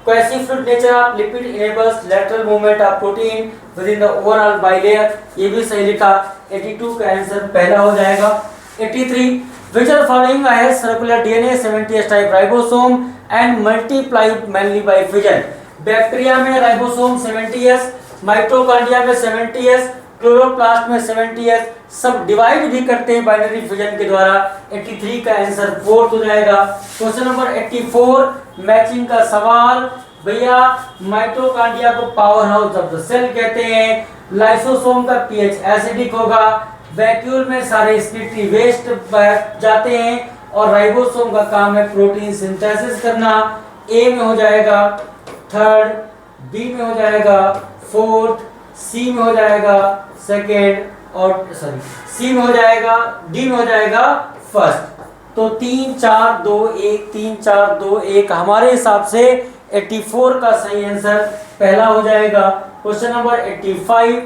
Quasi fluid nature of lipid enables lateral movement of protein within the overall bilayer, ये भी सही लिखा। 82 का answer पहला हो जाएगा। 83, which of the following has circular DNA, 70S type ribosome and multiply mainly by fission? Bacteria में ribosome 70S, mitochondria में 70S, क्लोरोप्लास्ट में 70S, सब डिवाइड भी करते हैं बाइनरी फिजन के द्वारा। 83 का आंसर फोर्थ हो जाएगा। क्वेश्चन नंबर 84, मैचिंग का सवाल भैया, माइटोकॉन्ड्रिया को power house of the cell कहते हैं, लाइसोसोम का पीएच एसिडिक होगा, वैक्यूल में सारे एक्सक्रीटरी वेस्ट जाते हैं, और राइबोसोम का काम है प्रोटीन सिंथेसिस करना। ए में हो जाएगा थर्ड, बी में हो जाएगा फोर्थ, सी में हो जाएगा सेकेंड, और सॉरी सी में हो जाएगा, डी में हो जाएगा फर्स्ट। तो 3 4 2 1, 3 4 2 1, हमारे हिसाब से 84 का सही आंसर पहला हो जाएगा। क्वेश्चन नंबर 85,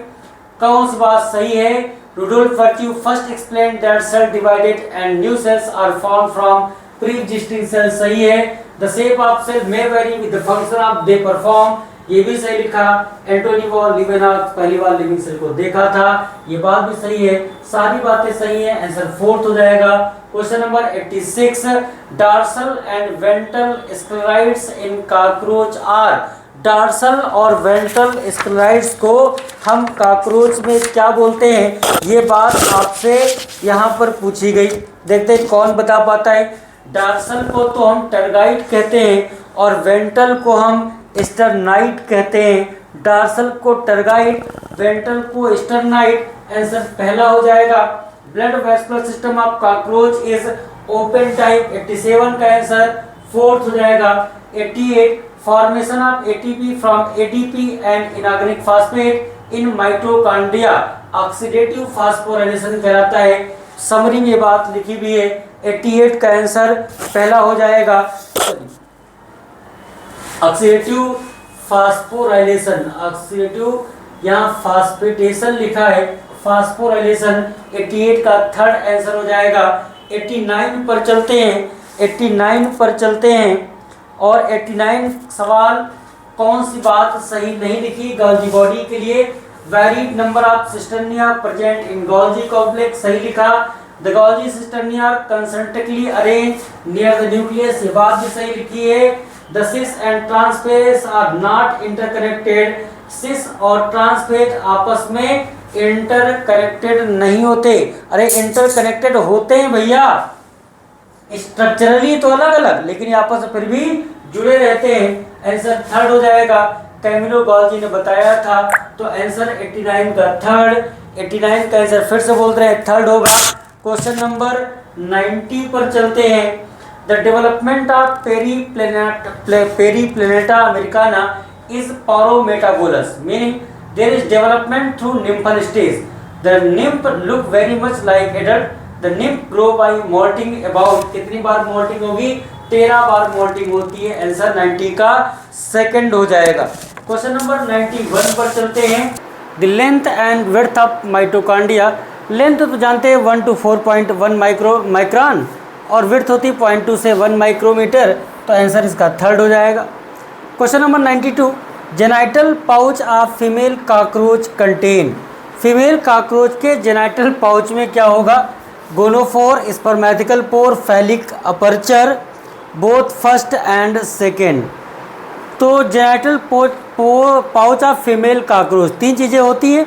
कौन सी बात सही है? Rudolf Virchow first explained that cell divided and new cells are formed from pre existing cells, सही है। The shape of cell may vary with the function of they perform, ये भी सही लिखा। एंटोनी वॉल लिवेनार्ड पहली बार लिविंग सेल को देखा था, ये बात भी सही है, सारी बातें सही है, आंसर फोर्थ हो जाएगा। Question number 86, dorsal and ventral sclerites in cockroach are, dorsal और वेंट्रल स्क्लेराइड्स को हम कॉकरोच में क्या बोलते हैं? ये बात आपसे यहाँ पर पूछी गई, देखते हैं कौन बता पाता है। डार्सल को तो हम टर्गाइट कहते हैं और वेंट्रल को हम स्टर्नाइट कहते हैं। डार्सल को टर्गाइट, वेंट्रल को स्टर्नाइट, आंसर पहला हो जाएगा। Blood vascular system of cockroach is open type, 87 का आंसर फोर्थ हो जाएगा। 88, formation of ATP from ADP and inorganic phosphate in mitochondria oxidative phosphorylation कहलाता है। समरी में बात लिखी भी है। 88 का आंसर पहला हो जाएगा, ऑक्सीडेटिव फास्फोराइलेशन, ऑक्सीडेटिव यहाँ फास्फेटेशन लिखा है, फास्फोराइलेशन। 88 का थर्ड आंसर हो जाएगा। 89 पर चलते हैं, 89 पर चलते हैं। और 89 सवाल, कौन सी बात सही नहीं लिखी गोल्जी बॉडी के लिए? Varied number of cisternae present in Golgi complex, सही लिखा। The Golgi cisternae concentrically arrange near the nucleus, ये बात भी सही लिखी है। The cis and trans face are not interconnected, cis और ट्रांसफेज आपस में इंटरकनेक्टेड नहीं होते। अरे इंटरकनेक्टेड होते हैं भैया, स्ट्रक्चरली तो अलग अलग, लेकिन आपस में फिर भी जुड़े रहते हैं। आंसर थर्ड हो जाएगा। कैमिलो गोल्जी ने बताया था, तो आंसर 89 का थर्ड। 89 का आंसर फिर से बोल रहे हैं थर्ड होगा। क्वेश्चन नंबर 90 पर चलते हैं। The development of Periplaneta americana is paurometabolous, meaning there is development through nymphal stage. The nymph look very much like adult. The nymph grow by moulting about, कितनी बार मोल्टिंग होगी? 13 बार moulting होती है। Answer 90 का second हो जाएगा। Question number 91 पर चलते हैं। The length and width of mitochondria, length तो जानते हैं 1 to 4.1 माइक्रोन और विड्थ होती है 0.2 से 1 माइक्रोमीटर, तो आंसर इसका थर्ड हो जाएगा। Question number 92, genital pouch of female cockroach contain, female cockroach के जेनाइटल पाउच में क्या होगा? Gonopore, spermathecal pore, phallic aperture, both first and second. तो genital pouch of female cockroach 3 चीज़ें होती हैं,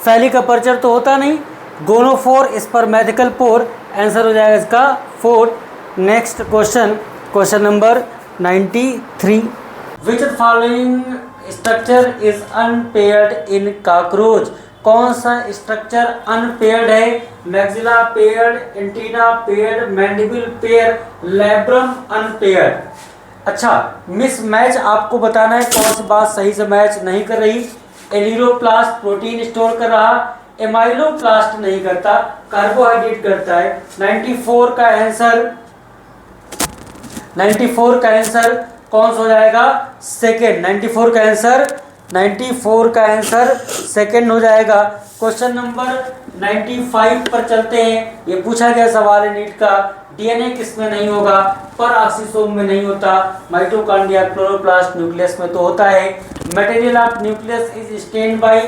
फैलिक अपर्चर तो होता नहीं, गोनोफोर, स्पर्मेटिकल पोर, आंसर हो जाएगा इसका fourth. Next question, question number 93, which of the following structure is unpaired in cockroach? कौन सा स्ट्रक्चर अनपेयर्ड है? Maxilla paired, antenna paired, mandible pair, labrum unpaired. अच्छा, मिस मैच आपको बताना है कौन सी बात सही से मैच नहीं कर रही। एलिरोप्लास्ट प्रोटीन स्टोर कर रहा, एमाइलोप्लास्ट नहीं करता, कार्बोहाइड्रेट करता है। 94 का आंसर, 94 का आंसर कौन सा हो जाएगा? सेकेंड। 94 का आंसर, 94 का आंसर सेकेंड हो जाएगा। क्वेश्चन नंबर 95 पर चलते हैं। ये पूछा गया सवाल है नीट का, डीएनए किसमें नहीं होगा? पर ऑक्सीसोम में नहीं होता, माइटोकॉन्ड्रिया, क्लोरोप्लास्ट, न्यूक्लियस में तो होता है। Material of nucleus is stained by,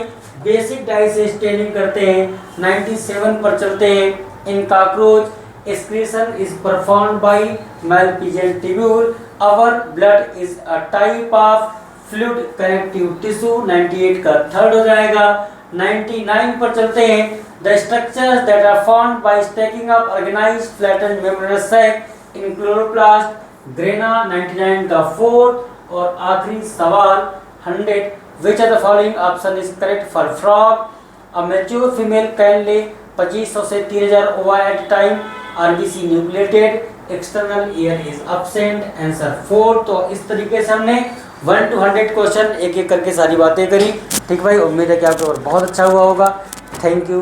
basic dye से स्टेनिंग करते हैं। 97 पर चलते हैं। In cockroach excretion is performed by Malpighian tubule. Our blood is a type of fluid connective tissue. 98 का थर्ड हो जाएगा। 99 पर चलते हैं। The structures that are formed by stacking of organized flattened membranous sac in chloroplast, grana, 99 का fourth. और आखिरी सवाल 100, which of the following option is correct for frog? A mature female can lay 2500 से 3000 ova at a time. RBC nucleated, external ear is absent, answer 4। तो इस तरीके से हमने 1 to 100 क्वेश्चन एक एक करके सारी बातें करी। ठीक भाई, उम्मीद है कि आपको बहुत अच्छा हुआ होगा। Thank you.